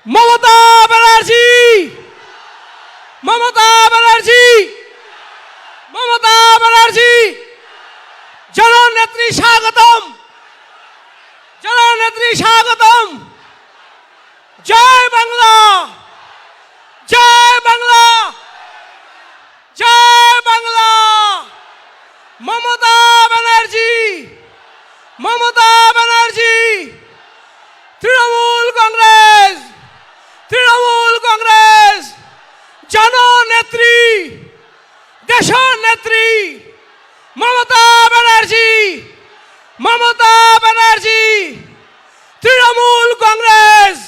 মমতা ব্যানার্জি, মমতা ব্যানার্জি, মমতা ব্যানার্জি, জননেত্রী স্বাগতম, জননেত্রী স্বাগতম। জয় বাংলা, জয় বাংলা, জয় বাংলা। মমতা ব্যানার্জি, মমতা ব্যানার্জি, তৃণমূল কংগ্রেস, তৃণমূল কংগ্রেস, জননেত্রী, দেশনেত্রী মমতা ব্যানার্জি, মমতা ব্যানার্জি, তৃণমূল কংগ্রেস।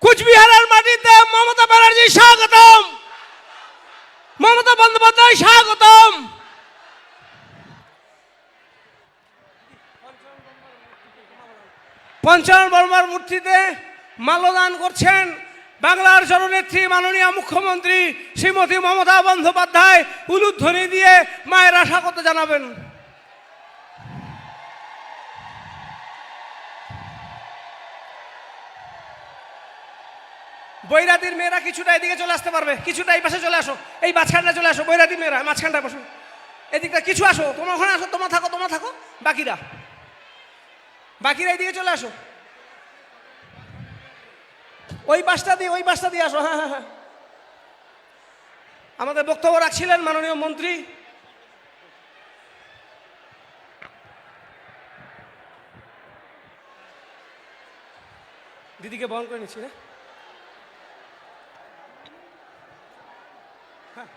কুচবিহারের মাটিতে মমতা ব্যানার্জি স্বাগতম, মমতা বন্দ্যোপাধ্যায় স্বাগতম। পঞ্চানন বর্মার মূর্তিতে মাল্যদান করছেন বাংলার জননেত্রী মাননীয় মুখ্যমন্ত্রী শ্রীমতী মমতা বন্দ্যোপাধ্যায়। উলুধ্বনি দিয়ে মায়েরা স্বাগত জানাবেন। বৈরাতির মেয়েরা কিছুটা এদিকে চলে আসতে পারবে, কিছুটা এই পাশে চলে আসো, এই মাঝখানটা চলে আসো। বৈরাতির মেয়েরা মাঝখানটা বসো, এদিকটা কিছু আসো, তোমার ওখানে আসো, তোমার থাকো, তোমার থাকো, বাকিরা বাকিরা এইদিকে চলে আসো, ওই পাশটা দিয়ে, ওই পাশটা দিয়ে আসো। হ্যাঁ হ্যাঁ হ্যাঁ। আমাদের বক্তব্য রাখছিলেন মাননীয় মন্ত্রী দিদিকে বহন করে নিচ্ছি। হ্যাঁ,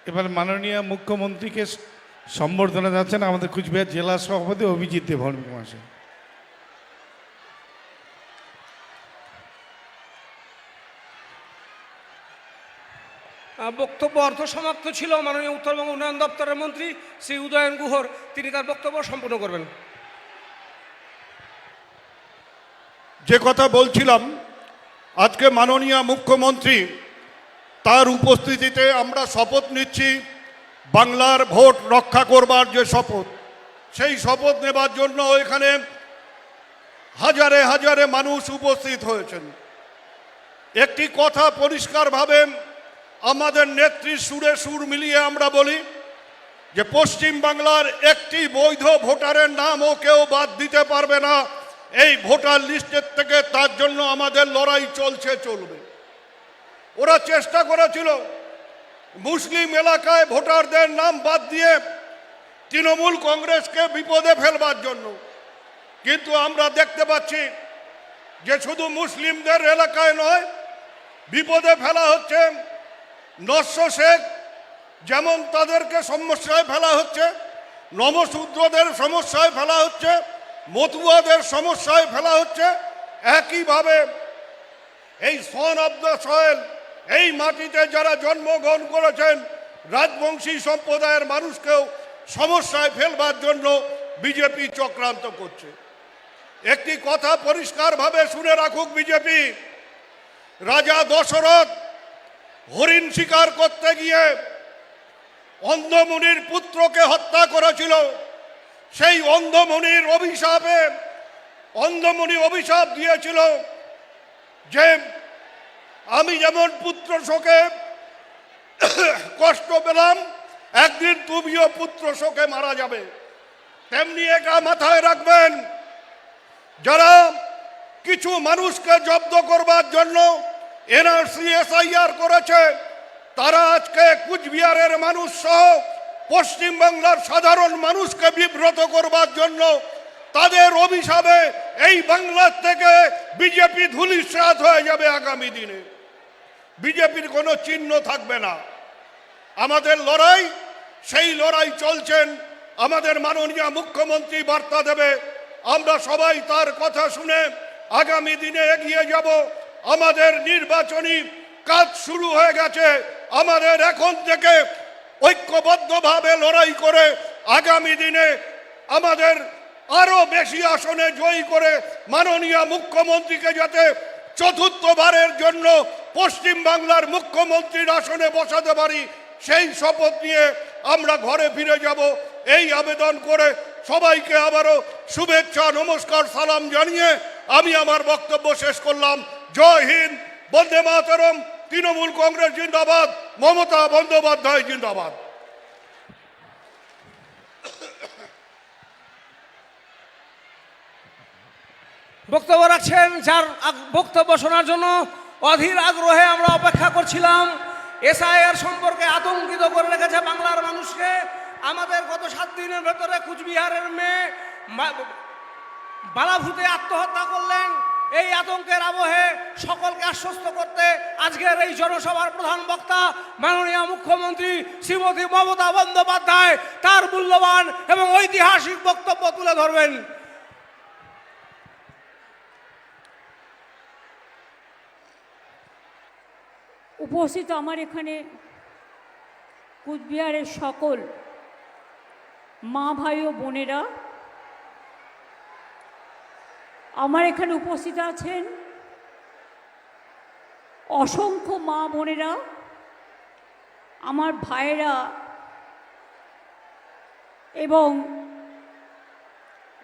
এবার মাননীয় মুখ্যমন্ত্রীকে সম্বর্ধনা যাচ্ছেন আমাদের কুচবিহার জেলা সভাপতি অভিজিৎ দেববর্মা মহাশয়। বক্তব্য অর্ধ সমাপ্ত ছিল। মাননীয় উত্তরবঙ্গ উন্নয়ন দপ্তরের মন্ত্রী শ্রী উদয়ন গুহর তিনি তার বক্তব্য সম্পূর্ণ করবেন। যে কথা বলছিলাম, আজকে মাননীয় মুখ্যমন্ত্রী তার উপস্থিতিতে আমরা শপথ নিচ্ছি বাংলার ভোট রক্ষা করবার যে শপথ, সেই শপথ নেবার জন্য এখানে হাজারে হাজারে মানুষ উপস্থিত হয়েছেন। একটি কথা পরিষ্কারভাবে আমাদের নেত্রীর সুরে সুর মিলিয়ে আমরা বলি যে পশ্চিম বাংলার একটি বৈধ ভোটারের নামও কেউ বাদ দিতে পারবে না এই ভোটার লিস্টের থেকে। তার জন্য আমাদের লড়াই চলছে, চলবে। ওরা চেষ্টা করেছিল মুসলিম এলাকায় ভোটারদের নাম বাদ দিয়ে তৃণমূল কংগ্রেসকে বিপদে ফেলবার জন্য, কিন্তু আমরা দেখতে পাচ্ছি যে শুধু মুসলিমদের এলাকায় নয়, বিপদে ফেলা হচ্ছে নস্য শেখ, যেমন তাদেরকে সমস্যায় ফেলা হচ্ছে, নমশূদ্রদের সমস্যায় ফেলা হচ্ছে, মতুয়াদের সমস্যায় ফেলা হচ্ছে। একইভাবে এই সন অব দ্য সয়েল, এই মাটিতে যারা জন্মগ্রহণ করেছেন রাজবংশী সম্প্রদায়ের মানুষকেও সমস্যায় ফেলবার জন্য বিজেপি চক্রান্ত করছে। একটি কথা পরিষ্কারভাবে শুনে রাখুক বিজেপি, রাজা দশরথ হরিণ শিকার করতে গিয়ে অন্ধমুনির পুত্রকে হত্যা করেছিল। সেই অন্ধমুনির অভিশাপে অন্ধমুনি অভিশাপ দিয়েছিল যে আমি যেমন পুত্র শোকে কষ্ট পেলাম, একদিন তুমিও পুত্র শোকে মারা যাবে। তেমনি এটা মাথায় রাখবেন, যারা কিছু মানুষকে জব্দ করবার জন্য এনআরসি এসআইআর করেছে, তারা আজকে কুচবিহারের মানুষ সহ পশ্চিমবাংলার সাধারণ মানুষকে বিব্রত করবার জন্য তাদের অভিশাপে এই বাংলার থেকে বিজেপি ধূলিসাৎ হয়ে যাবে। আগামী দিনে বিজেপির কোনো চিহ্ন থাকবে না। আমাদের লড়াই, সেই লড়াই চলছেন। আমাদের মাননীয় মুখ্যমন্ত্রী বার্তা দেবে, আমরা সবাই তার কথা শুনে আগামী দিনে এগিয়ে যাব। আমাদের নির্বাচনী কাজ শুরু হয়ে গেছে। আমাদের এখন থেকে ঐক্যবদ্ধভাবে লড়াই করে আগামী দিনে আমাদের আরো বেশি আসনে জয়ী করে মাননীয় মুখ্যমন্ত্রীকে যাতে চতুর্থবারের জন্য পশ্চিম বাংলার মুখ্যমন্ত্রীর আসনে বসাতে পারি, সেই শপথ নিয়ে আমরা ঘরে ফিরে যাব এই আবেদন করে সবাইকে আবারও শুভেচ্ছা নমস্কার সালাম জানিয়ে আমি আমার বক্তব্য শেষ করলাম। জয় হিন্দ, বন্দে মাতরম, তৃণমূল কংগ্রেস জিন্দাবাদ, মমতা বন্দ্যোপাধ্যায় জিন্দাবাদ। বক্তব্য রাখছেন, যার বক্তব্য শোনার জন্য অধীর আগ্রহে আমরা অপেক্ষা করছিলাম। এসআইআর সম্পর্কে আতঙ্কিত করে রেখেছে বাংলার মানুষকে। আমাদের গত 7 দিনের ভেতরে কুচবিহারের মেয়ে বালাভূতে আত্মহত্যা করলেন। এই আতঙ্কের আবহে সকলকে আশ্বস্ত করতে আজকের এই জনসভার প্রধান বক্তা মাননীয় মুখ্যমন্ত্রী শ্রীমতী মমতা বন্দ্যোপাধ্যায় তার মূল্যবান এবং ঐতিহাসিক বক্তব্য তুলে ধরবেন। উপস্থিত আমার এখানে কুচবিহারের সকল মা ভাই ও বোনেরা, আমার এখানে উপস্থিত আছেন অসংখ্য মা বোনেরা, আমার ভাইয়েরা এবং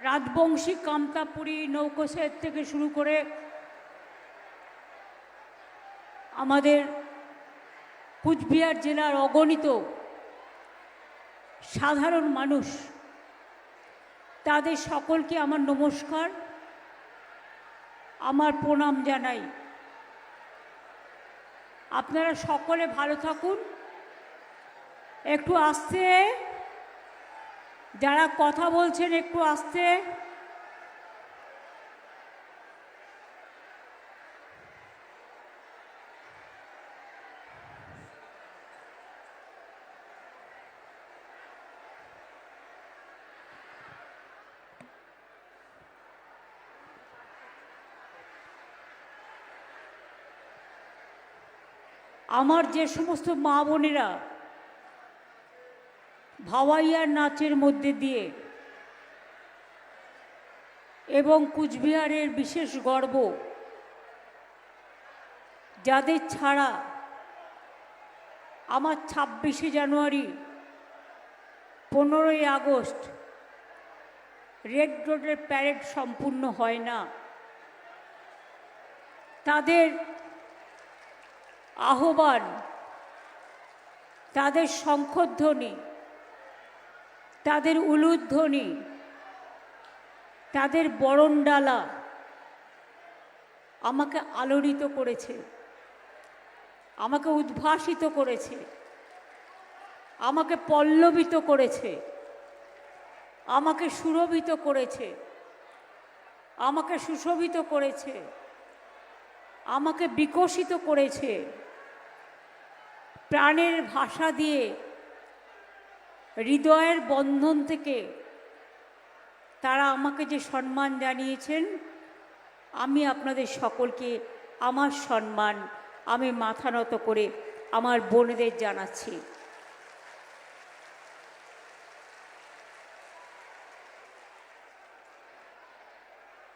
রাজবংশী কামতাপুরী নৌকোসের থেকে শুরু করে আমাদের কুচবিহার জেলার অগণিত সাধারণ মানুষ, তাদের সকলকে আমার নমস্কার, আমার প্রণাম জানাই। আপনারা সকলে ভালো থাকুন। একটু আস্তে, যারা কথা বলছেন একটু আস্তে। আমার যে সমস্ত মা বোনেরা ভাওয়াইয়ার নাচের মধ্যে দিয়ে এবং কুচবিহারের বিশেষ গর্ব, যাদের ছাড়া আমার 26শে জানুয়ারি, 15ই আগস্ট রেড রোডের প্যারেড সম্পূর্ণ হয় না, তাদের আহ্বান, তাদের শঙ্খধ্বনি, তাদের উলুধ্বনি, তাদের বরণডালা আমাকে আলোড়িত করেছে, আমাকে উদ্ভাসিত করেছে, আমাকে পল্লবিত করেছে, আমাকে সুরভিত করেছে, আমাকে সুশোভিত করেছে, আমাকে বিকশিত করেছে। প্রাণের ভাষা দিয়ে হৃদয়ের বন্ধন থেকে তারা আমাকে যে সম্মান জানিয়েছেন, আমি আপনাদের সকলকে আমার সম্মান আমি মাথা নত করে আমার বোনেদের জানাচ্ছি।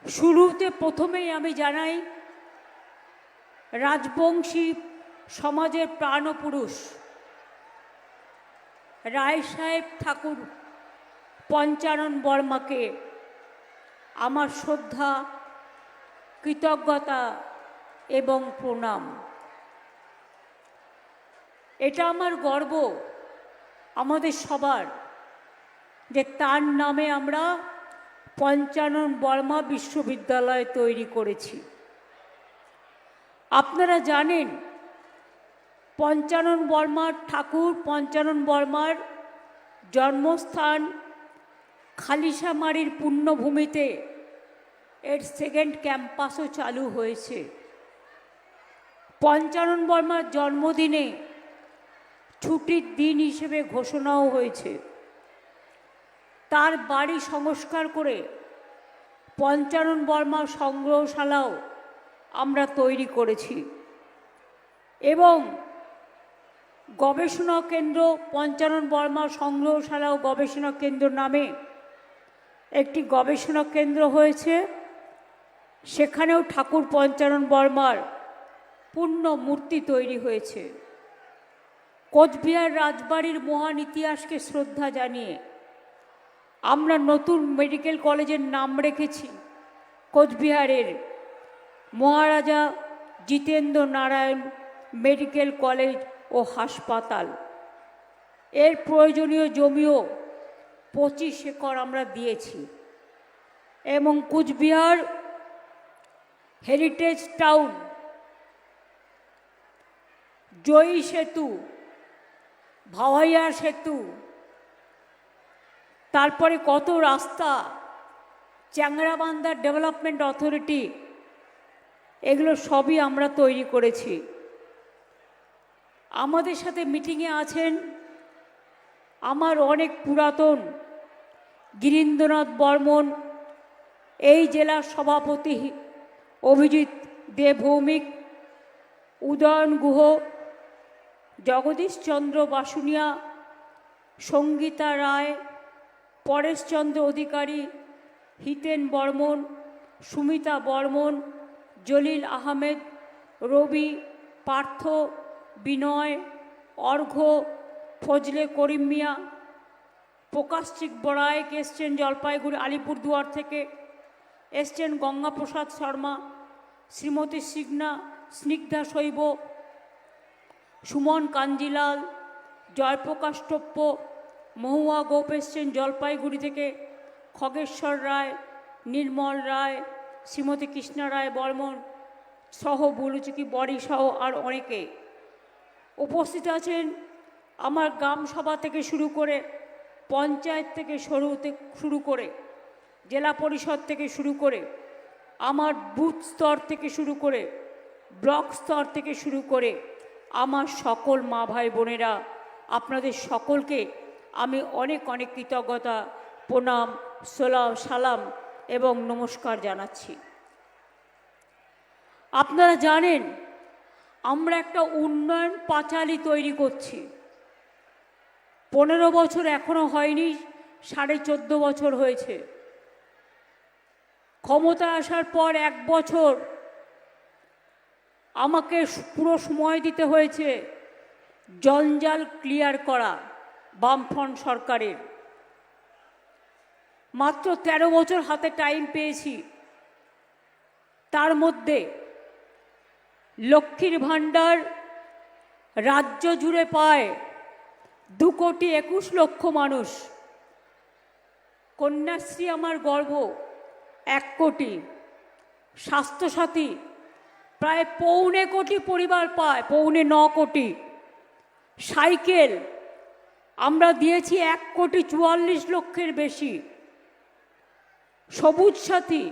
শুরুতে প্রথমেই আমি জানাই, রাজবংশী সমাজের প্রাণপুরুষ রায় সাহেব ঠাকুর পঞ্চানন বর্মাকে আমার শ্রদ্ধা, কৃতজ্ঞতা এবং প্রণাম। এটা আমার গর্ব আমাদের সবার যে তার নামে আমরা পঞ্চানন বর্মা বিশ্ববিদ্যালয় তৈরি করেছি। আপনারা জানেন পঞ্চানন বর্মার ঠাকুর পঞ্চানন বর্মার জন্মস্থান খালিশামারির পুণ্যভূমিতে এর সেকেন্ড ক্যাম্পাসও চালু হয়েছে। পঞ্চানন বর্মার জন্মদিনে ছুটির দিন হিসেবে ঘোষণাও হয়েছে। তার বাড়ি সংস্কার করে পঞ্চানন বর্মা সংগ্রহশালাও আমরা তৈরি করেছি এবং গবেষণা কেন্দ্র, পঞ্চানন বর্মা সংগ্রহশালা ও গবেষণা কেন্দ্র নামে একটি গবেষণা কেন্দ্র হয়েছে। সেখানেও ঠাকুর পঞ্চানন বর্মার পূর্ণ মূর্তি তৈরি হয়েছে। কোচবিহার রাজবাড়ির মহান ইতিহাসকে শ্রদ্ধা জানিয়ে আমরা নতুন মেডিকেল কলেজের নাম রেখেছি কোচবিহারের মহারাজা জিতেন্দ্র নারায়ণ মেডিকেল কলেজ ও হাসপাতাল। এর প্রয়োজনীয় জমিও 25 একর আমরা দিয়েছি এবং কুচবিহার হেরিটেজ টাউন, জয়ী সেতু, ভাওয়াইয়া সেতু, তারপরে কত রাস্তা, চ্যাংরাবান্ধা ডেভেলপমেন্ট অথরিটি, এগুলো সবই আমরা তৈরি করেছি। আমাদের সাথে মিটিংয়ে আছেন আমার অনেক পুরাতন গিরীন্দ্রনাথ বর্মন, এই জেলার সভাপতি অভিজিৎ দেব ভৌমিক, উদয়ন গুহ, জগদীশ চন্দ্র বাসুনিয়া, সঙ্গীতা রায়, পরেশচন্দ্র অধিকারী, হিতেন বর্মন, সুমিতা বর্মন, জলিল আহমেদ, রবি, পার্থ, বিনয়, অর্ঘ্য, ফজলে করিম মিয়া, প্রকাশচিক বড়াইক এসছেন জলপাইগুড়ি আলিপুরদুয়ার থেকে, এসছেন গঙ্গাপ্রসাদ শর্মা, শ্রীমতী স্নিগ্ধা শৈব, সুমন কাঞ্জিলাল, জয়প্রকাশ টপ্প, মহুয়া গোপ এসছেন জলপাইগুড়ি থেকে, খগেশ্বর রায়, নির্মল রায়, শ্রীমতী কৃষ্ণা রায় বর্মন সহ বুলুচুকি বড়ি সহ আর অনেকে উপস্থিত আছেন। আমার গ্রাম সভা থেকে শুরু করে, পঞ্চায়েত থেকে শুরু করে, জেলা পরিষদ থেকে শুরু করে, আমার বুথ স্তর থেকে শুরু করে, ব্লক স্তর থেকে শুরু করে আমার সকল মা ভাই বোনেরা, আপনাদের সকলকে আমি অনেক অনেক কৃতজ্ঞতা, প্রণাম, সালাম এবং নমস্কার জানাচ্ছি। আপনারা জানেন আমরা একটা উন্নয়ন পাঁচালী তৈরি করছি। 15 বছর এখনো হয়নি, 14.5 বছর হয়েছে। ক্ষমতা আসার পর 1 বছর আমাকে পুরো সময় দিতে হয়েছে জঞ্জাল ক্লিয়ার করা বামফ্রন্ট সরকারের। মাত্র 13 বছর হাতে টাইম পেয়েছি। তার মধ্যে লক্ষ্মীর ভাণ্ডার রাজ্য জুড়ে পায় 2,21,00,000 মানুষ। কন্যাশ্রী আমার গর্ব 1 কোটি। স্বাস্থ্যসাথী প্রায় 1.25 কোটি পরিবার পায়, 9.25 কোটি। সাইকেল আমরা দিয়েছি 1,44,00,000 বেশি। সবুজ সাথী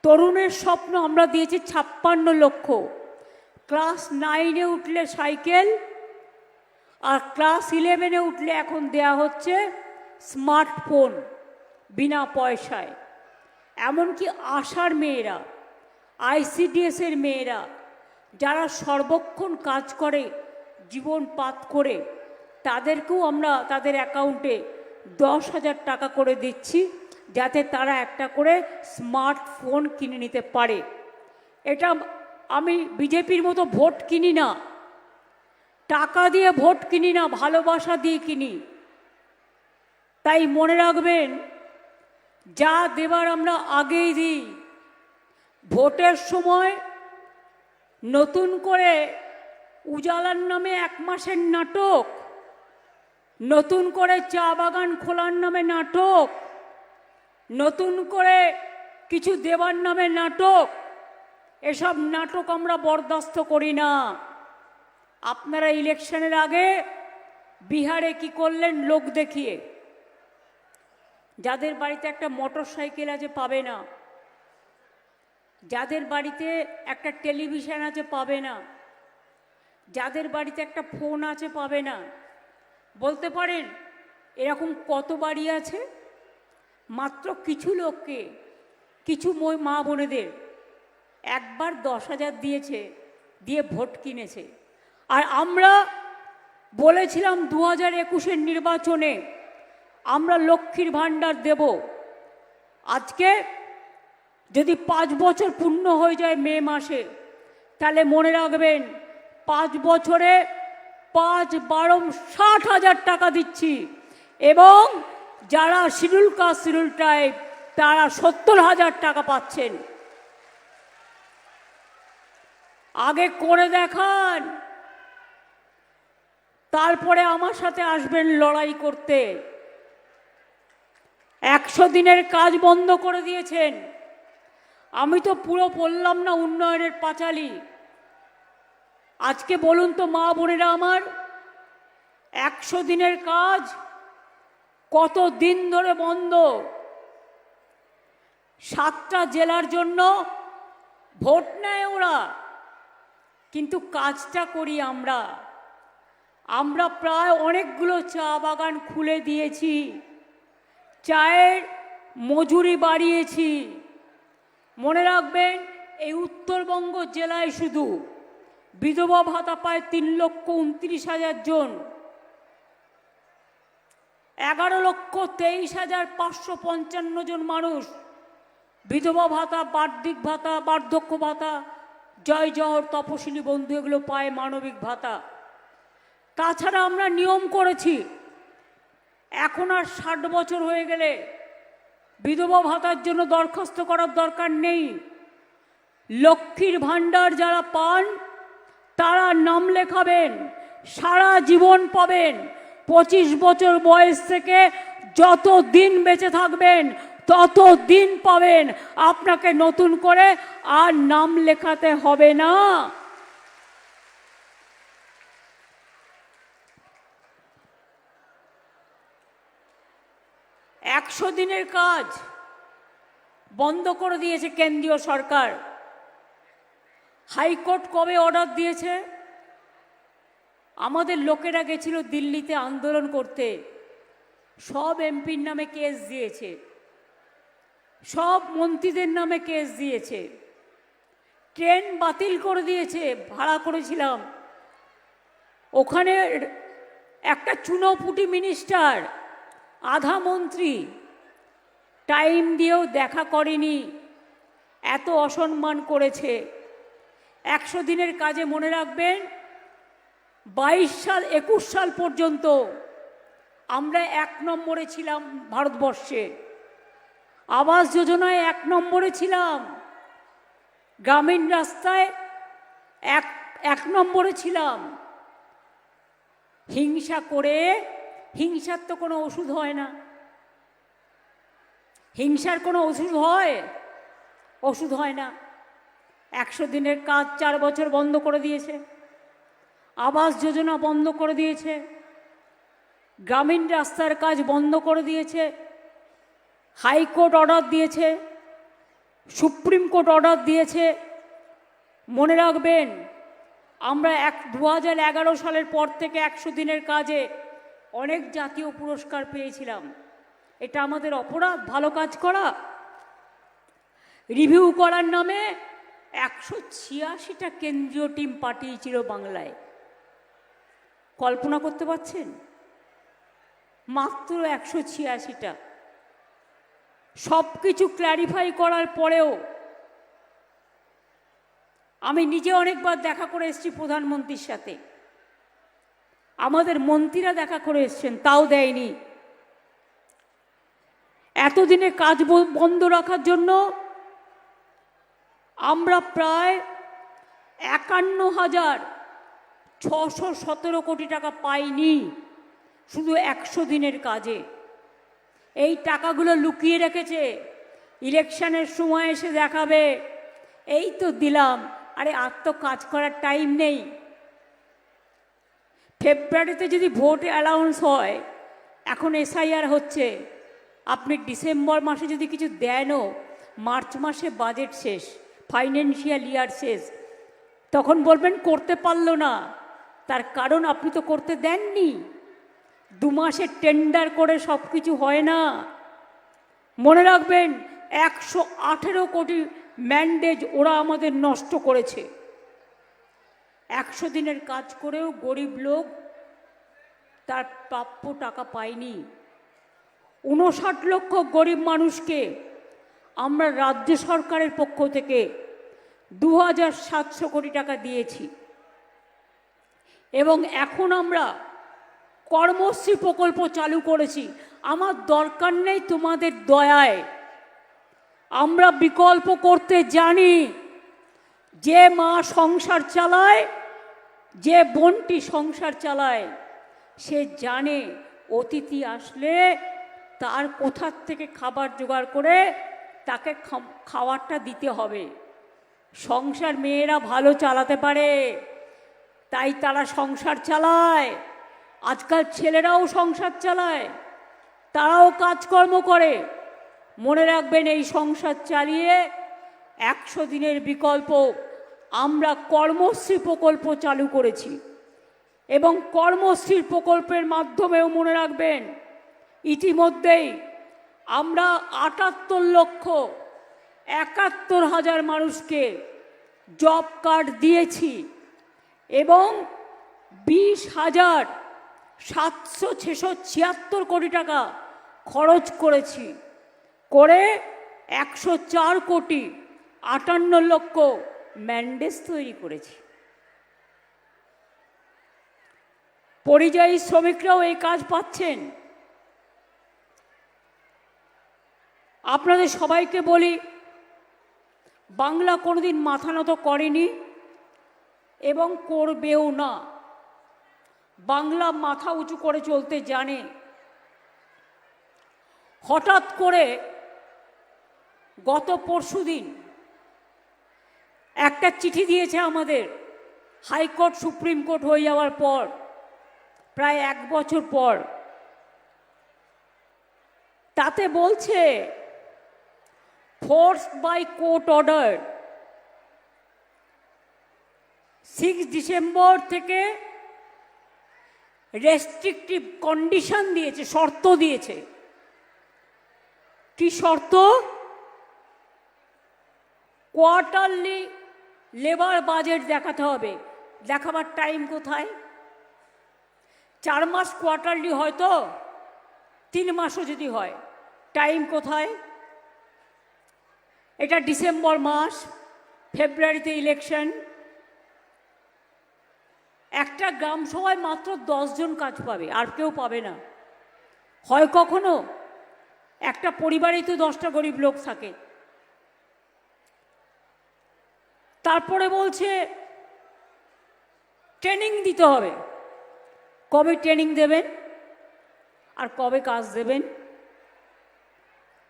তরুণের স্বপ্ন আমরা দিয়েছি 56 লক্ষ। ক্লাস 9-এ উঠলে সাইকেল, আর ক্লাস 11-এ উঠলে এখন দেয়া হচ্ছে স্মার্টফোন বিনা পয়সায়। এমনকি আশার মেয়েরা, ICDS-এর মেয়েরা যারা সর্বক্ষণ কাজ করে জীবন পাত করে, তাদেরকেও আমরা তাদের অ্যাকাউন্টে 10,000 টাকা করে দিচ্ছি, যাতে তারা একটা করে স্মার্টফোন কিনে নিতে পারে। এটা আমি বিজেপির মতো ভোট কিনি না, টাকা দিয়ে ভোট কিনি না, ভালোবাসা দিয়ে কিনি। তাই মনে রাখবেন, যা দেবার আমরা আগেই দিই। ভোটের সময় নতুন করে উজালার নামে 1 মাসের নাটক, নতুন করে চা বাগান খোলার নামে নাটক, নতুন করে কিছু দেবার নামে নাটক, এসব নাটক আমরা বরদাস্ত করি না। আপনারা ইলেকশনের আগে বিহারে কি করলেন লোক দেখিয়ে? যাদের বাড়িতে একটা মোটর সাইকেল আছে পাবে না, যাদের বাড়িতে একটা টেলিভিশন আছে পাবে না, যাদের বাড়িতে একটা ফোন আছে পাবে না। বলতে পারেন এরকম কত বাড়ি আছে? মাত্র কিছু লোককে, কিছু মা বোনেদের একবার 10,000 দিয়েছে, দিয়ে ভোট কিনেছে। আর আমরা বলেছিলাম 2021-এর নির্বাচনে আমরা লক্ষ্মীর ভাণ্ডার দেব। আজকে যদি 5 বছর পূর্ণ হয়ে যায় মে মাসে, তাহলে মনে রাখবেন 5 বছরে 60,000 টাকা দিচ্ছি, এবং যারা শিডিউল কাস্ট শিডিউল ট্রাইব তারা 70,000 টাকা পাচ্ছেন। আগে করে দেখান, তারপরে আমার সাথে আসবেন লড়াই করতে। 100 দিনের কাজ বন্ধ করে দিয়েছেন। আমি তো পুরো বললাম না উন্নয়নের পাঁচালী। আজকে বলুন তো মা বোনেরা আমার, 100 দিনের কাজ কত দিন ধরে বন্ধ? 7টা জেলার জন্য ভোট নেয় ওরা, কিন্তু কাজটা করি আমরা। আমরা প্রায় অনেকগুলো চা বাগান খুলে দিয়েছি, চায়ের মজুরি বাড়িয়েছি। মনে রাখবেন, এই উত্তরবঙ্গ জেলায় শুধু বিধবা ভাতা পায় 3,29,000 জন, 11,23,555 জন মানুষ বিধবা ভাতা, বার্ষিক ভাতা, বার্ধক্য ভাতা, জয় জহর, তপশিলি বন্ধু এগুলো পায়, মানবিক ভাতা। তাছাড়া আমরা নিয়ম করেছি, এখন আর 60 বছর হয়ে গেলে বিধবা ভাতার জন্য দরখাস্ত করার দরকার নেই। লক্ষ্মীর ভাণ্ডার যারা পান তারা নাম লেখাবেন, সারা জীবন পাবেন। 25 বছর বয়স থেকে যত দিন বেঁচে থাকবেন তত দিন পাবেন। আপনাকে নতুন করে আর নাম লেখাতে হবে না। একশো দিনের কাজ বন্ধ করে দিয়েছে কেন্দ্রীয় সরকার। হাইকোর্ট কবে অর্ডার দিয়েছে? আমাদের লোকেরা গেছিল দিল্লিতে আন্দোলন করতে, সব এমপির নামে কেস দিয়েছে, সব মন্ত্রীদের নামে কেস দিয়েছে, ট্রেন বাতিল করে দিয়েছে। ভাড়া করেছিলাম, ওখানে একটা চুনোপুটি মিনিস্টার, আধা মন্ত্রী টাইম দিয়েও দেখা করেনি, এত অসম্মান করেছে। 100 দিনের কাজে মনে রাখবেন, 22 সাল 21 সাল পর্যন্ত আমরা 1 নম্বরে ছিলাম ভারতবর্ষে। আবাস যোজনায় 1 নম্বরে ছিলাম, গ্রামীণ রাস্তায় 1 নম্বরে ছিলাম। হিংসা করে, হিংসার তো কোনো ওষুধ হয় না। হিংসার কোনো ওষুধ হয়? ওষুধ হয় না। 100 দিনের কাজ 4 বছর বন্ধ করে দিয়েছে, আবাস যোজনা বন্ধ করে দিয়েছে, গ্রামীণ রাস্তার কাজ বন্ধ করে দিয়েছে, হাইকোর্ট অর্ডার দিয়েছে, সুপ্রিম কোর্ট অর্ডার দিয়েছে। মনে রাখবেন, আমরা 2011 সালের পর থেকে 100 দিনের কাজে অনেক জাতীয় পুরস্কার পেয়েছিলাম। এটা আমাদের অপরাধ ভালো কাজ করা? রিভিউ করার নামে 186টা কেন্দ্রীয় টিম পাঠিয়েছিল বাংলায়। কল্পনা করতে পারছেন? মাত্র 186টা। সব কিছু ক্ল্যারিফাই করার পরেও আমি নিজে অনেকবার দেখা করে এসেছি প্রধানমন্ত্রীর সাথে, আমাদের মন্ত্রীরা দেখা করে এসছেন, তাও দেয়নি। এতদিনে কাজ বন্ধ রাখার জন্য আমরা প্রায় 51,617 কোটি টাকা পাইনি শুধু 100 দিনের কাজে। এই টাকাগুলো লুকিয়ে রেখেছে, ইলেকশনের সময় এসে দেখাবে এই তো দিলাম। আরে আর তো কাজ করার টাইম নেই। ফেব্রুয়ারিতে যদি ভোট অ্যালাউন্স হয়, এখন এসআইআর হচ্ছে, আপনি ডিসেম্বর মাসে যদি কিছু দেনও, মার্চ মাসে বাজেট শেষ, ফাইন্যান্সিয়াল ইয়ার শেষ, তখন বলবেন করতে পারলো না। তার কারণ আপনি তো করতে দেননি। 2 মাসে টেন্ডার করে সব কিছু হয় না। মনে রাখবেন, 118 কোটি ম্যান্ডেজ ওরা আমাদের নষ্ট করেছে। 100 দিনের কাজ করেও গরিব লোক তার প্রাপ্য টাকা পায়নি। 59 লক্ষ গরিব মানুষকে আমরা রাজ্য সরকারের পক্ষ থেকে 2,700 কোটি টাকা দিয়েছি। এবং এখন আমরা কর্মশ্রী প্রকল্প চালু করেছি। আমার দরকার নেই তোমাদের দয়ায়, আমরা বিকল্প করতে জানি। যে মা সংসার চালায়, যে বোনটি সংসার চালায়, সে জানে অতিথি আসলে তার কোথার থেকে খাবার জোগাড় করে তাকে খাবারটা দিতে হবে। সংসার মেয়েরা ভালো চালাতে পারে, তাই তারা সংসার চালায়। আজকাল ছেলেরাও সংসার চালায়, তারাও কাজকর্ম করে। মনে রাখবেন, এই সংসার চালিয়ে 100 দিনের বিকল্প আমরা কর্মশ্রী প্রকল্প চালু করেছি। এবং কর্মশ্রীর প্রকল্পের মাধ্যমেও মনে রাখবেন, ইতিমধ্যেই আমরা 78,71,000 মানুষকে জব কার্ড দিয়েছি এবং 20,776 কোটি টাকা খরচ করেছি, করে 104,58,00,000 ম্যান্ডেজ তৈরি করেছি। পরিযায়ী শ্রমিকরাও এই কাজ পাচ্ছেন। আপনাদের সবাইকে বলি, বাংলা কোনোদিন মাথা নত করেনি এবং করবেও না। বাংলা মাথা উঁচু করে চলতে জানে। হঠাৎ করে গত পরশুদিন একটা চিঠি দিয়েছে আমাদের, হাইকোর্ট সুপ্রিম কোর্ট হয়ে যাওয়ার পর, প্রায় 1 বছর পর। তাতে বলছে, forced by court order 6 December থেকে রেস্ট্রিকটিভ কন্ডিশন দিয়েছে, শর্ত দিয়েছে। কি শর্ত? কোয়ার্টারলি লেবার বাজেট দেখাতে হবে। দেখাবার টাইম কোথায়? 4 মাস কোয়ার্টারলি হয়তো, 3 মাসও যদি হয়, টাইম কোথায়? এটা ডিসেম্বর মাস, ফেব্রুয়ারিতে ইলেকশন। একটা গ্রাম সভায় মাত্র 10 জন কাজ পাবে, আর কেউ পাবে না। হয় কখনো একটা পরিবারেই তো 10টা গরিব লোক থাকে। তারপরে বলছে ট্রেনিং দিতে হবে। কবে ট্রেনিং দেবেন আর কবে কাজ দেবেন?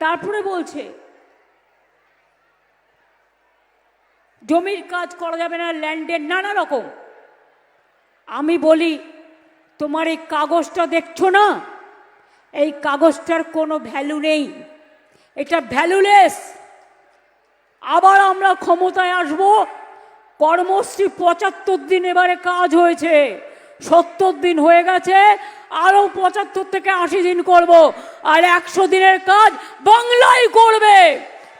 তারপরে বলছে জমির কাজ করা যাবে না, ল্যান্ডের নানা রকম। আমি বলি, তোমার এই কাগজটা দেখছো না, এই কাগজটার কোনো ভ্যালু নেই, এটা ভ্যালুলেস। আবার আমরা ক্ষমতায় আসব, কর্মশ্রী 75 দিন এবারে কাজ হয়েছে, 70 দিন হয়ে গেছে, আরও 75 থেকে 80 দিন করব, আর 100 দিনের কাজ বাংলায় করবে।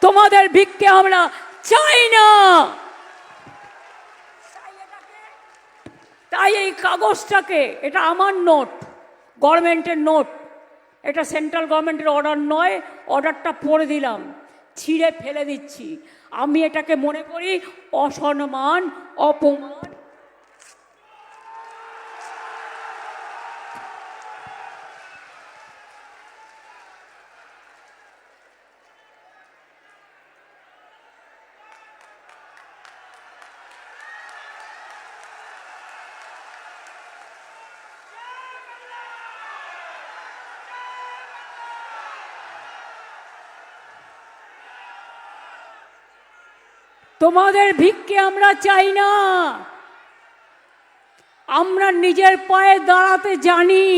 তোমাদের ভিক্ষে আমরা চাই না। তাই এই কাগজটাকে, এটা আমার নোট, গভর্নমেন্টের নোট, এটা সেন্ট্রাল গভর্নমেন্টের অর্ডার নয়, অর্ডারটা পড়ে দিলাম, ছিঁড়ে ফেলে দিচ্ছি। আমি এটাকে মনে করি অসম্মান, অপমান। তোমাদের ভিক্ষে আমরা চাই না। আমরা নিজের পায়ে দাঁড়াতে জানি।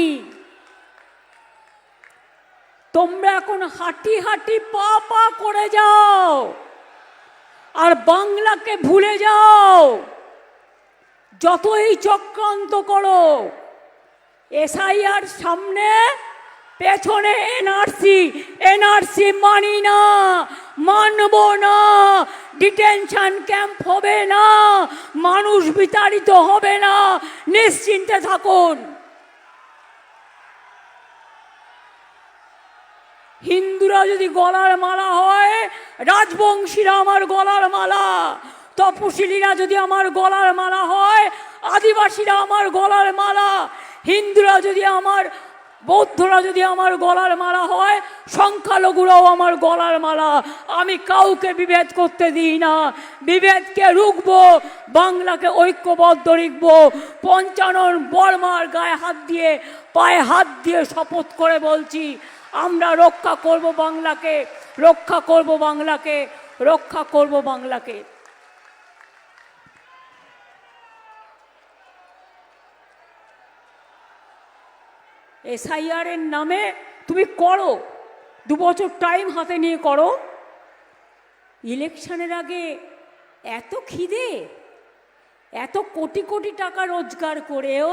তোমরা এখন হাঁটি হাঁটি পা পা করে যাও আর বাংলাকে ভুলে যাও। যতই চক্রান্ত করো, এসআইআর সামনে, পেছনে এনআরসি, এনআরসি মানি না, মানব না, ডিটেনশন ক্যাম্প হবে না, মানুষ বিতাড়িত হবে না, নিশ্চিন্তে থাকুন। হিন্দুরা যদি গলার মালা হয়, রাজবংশীরা আমার গলার মালা। তপশিলীরা যদি আমার গলার মালা হয়, আদিবাসীরা আমার গলার মালা, হিন্দুরা যদি আমার, বৌদ্ধরা যদি আমার গলার মালা হয়, সংখ্যালঘুরাও আমার গলার মালা। আমি কাউকে বিভেদ করতে দিই না, বিভেদকে রুখবো, বাংলাকে ঐক্যবদ্ধ রাখবো। পঞ্চানন বর্মার গায়ে হাত দিয়ে, পায়ে হাত দিয়ে শপথ করে বলছি, আমরা রক্ষা করব বাংলাকে, রক্ষা করব বাংলাকে, রক্ষা করব বাংলাকে। SIR এর নামে তুমি করো, 2 বছর টাইম হাতে নিয়ে করো। ইলেকশনের আগে এত খিদে, এত কোটি কোটি টাকা রোজগার করেও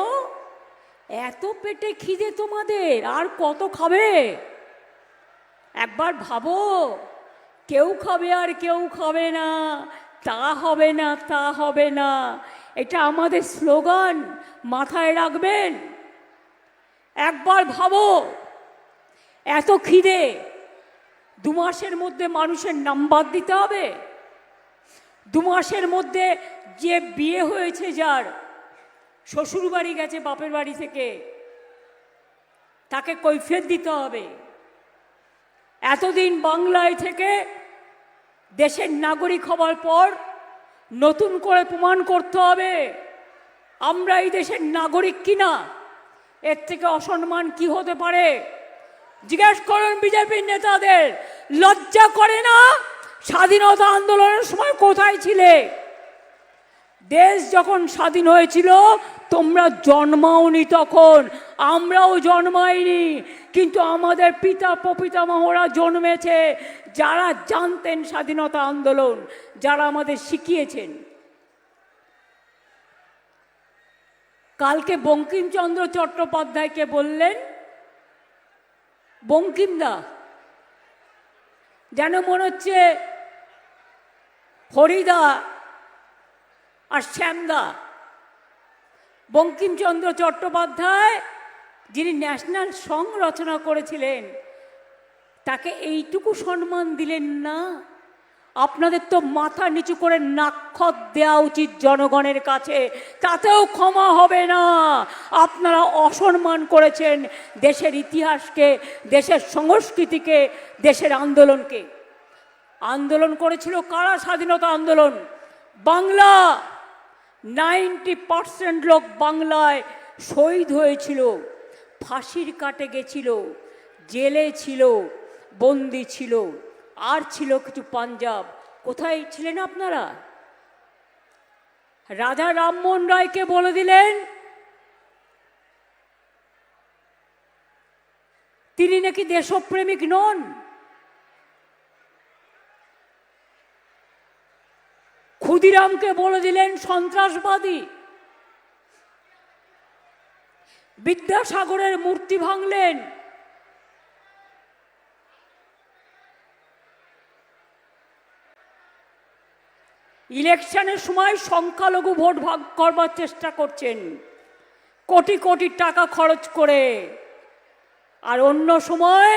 এত পেটে খিদে তোমাদের, আর কত খাবে? একবার ভাবো, কেউ খাবে আর কেউ খাবে না, তা হবে না, তা হবে না। এটা আমাদের স্লোগান, মাথায় রাখবেন। একবার ভাবো, এত খিদে, 2 মাসের মধ্যে মানুষের নাম্বার দিতে হবে। 2 মাসের মধ্যে যে বিয়ে হয়েছে, যার শ্বশুর বাড়ি গেছে বাপের বাড়ি থেকে, তাকে কৈফিয়ত দিতে হবে। এতদিন বাংলায় থেকে দেশের নাগরিক হবার পর নতুন করে প্রমাণ করতে হবে আমরা এই দেশের নাগরিক কিনা। এর থেকে অসম্মান কি হতে পারে? জিজ্ঞেস করুন বিজেপির নেতাদের, লজ্জা করে না? স্বাধীনতা আন্দোলনের সময় কোথায় ছিলে? দেশ যখন স্বাধীন হয়েছিল তোমরা জন্মাওনি, তখন আমরাও জন্মাইনি, কিন্তু আমাদের পিতা প্রপিতামহরা জন্মেছে, যারা জানতেন স্বাধীনতা আন্দোলন, যারা আমাদের শিখিয়েছেন। কালকে বঙ্কিমচন্দ্র চট্টোপাধ্যায়কে বললেন বঙ্কিমদা, যেন মনে হচ্ছে হরিদা আর শ্যামদা। বঙ্কিমচন্দ্র চট্টোপাধ্যায়, যিনি ন্যাশনাল সং রচনা করেছিলেন, তাকে এইটুকু সম্মান দিলেন না? আপনাদের তো মাথা নিচু করে নাক্ষত দেওয়া উচিত জনগণের কাছে, তাতেও ক্ষমা হবে না। আপনারা অসম্মান করেছেন দেশের ইতিহাসকে, দেশের সংস্কৃতিকে, দেশের আন্দোলনকে। আন্দোলন করেছিল কারা? স্বাধীনতা আন্দোলন। বাংলা, 90% লোক বাংলায় শহীদ হয়েছিল, ফাঁসির কাটে গেছিল, জেলে ছিল, বন্দি ছিল, আর ছিল কিছু পাঞ্জাব। কোথায় ছিলেন আপনারা? রাজা রামমোহন রায়কে বলে দিলেন তিনি নাকি দেশপ্রেমিক নন। ক্ষুদিরামকে বলে দিলেন সন্ত্রাসবাদী। বিদ্যাসাগরের মূর্তি ভাঙলেন। ইলেকশনের সময় সংখ্যালঘু ভোট ভাগ করবার চেষ্টা করছেন কোটি কোটি টাকা খরচ করে, আর অন্য সময়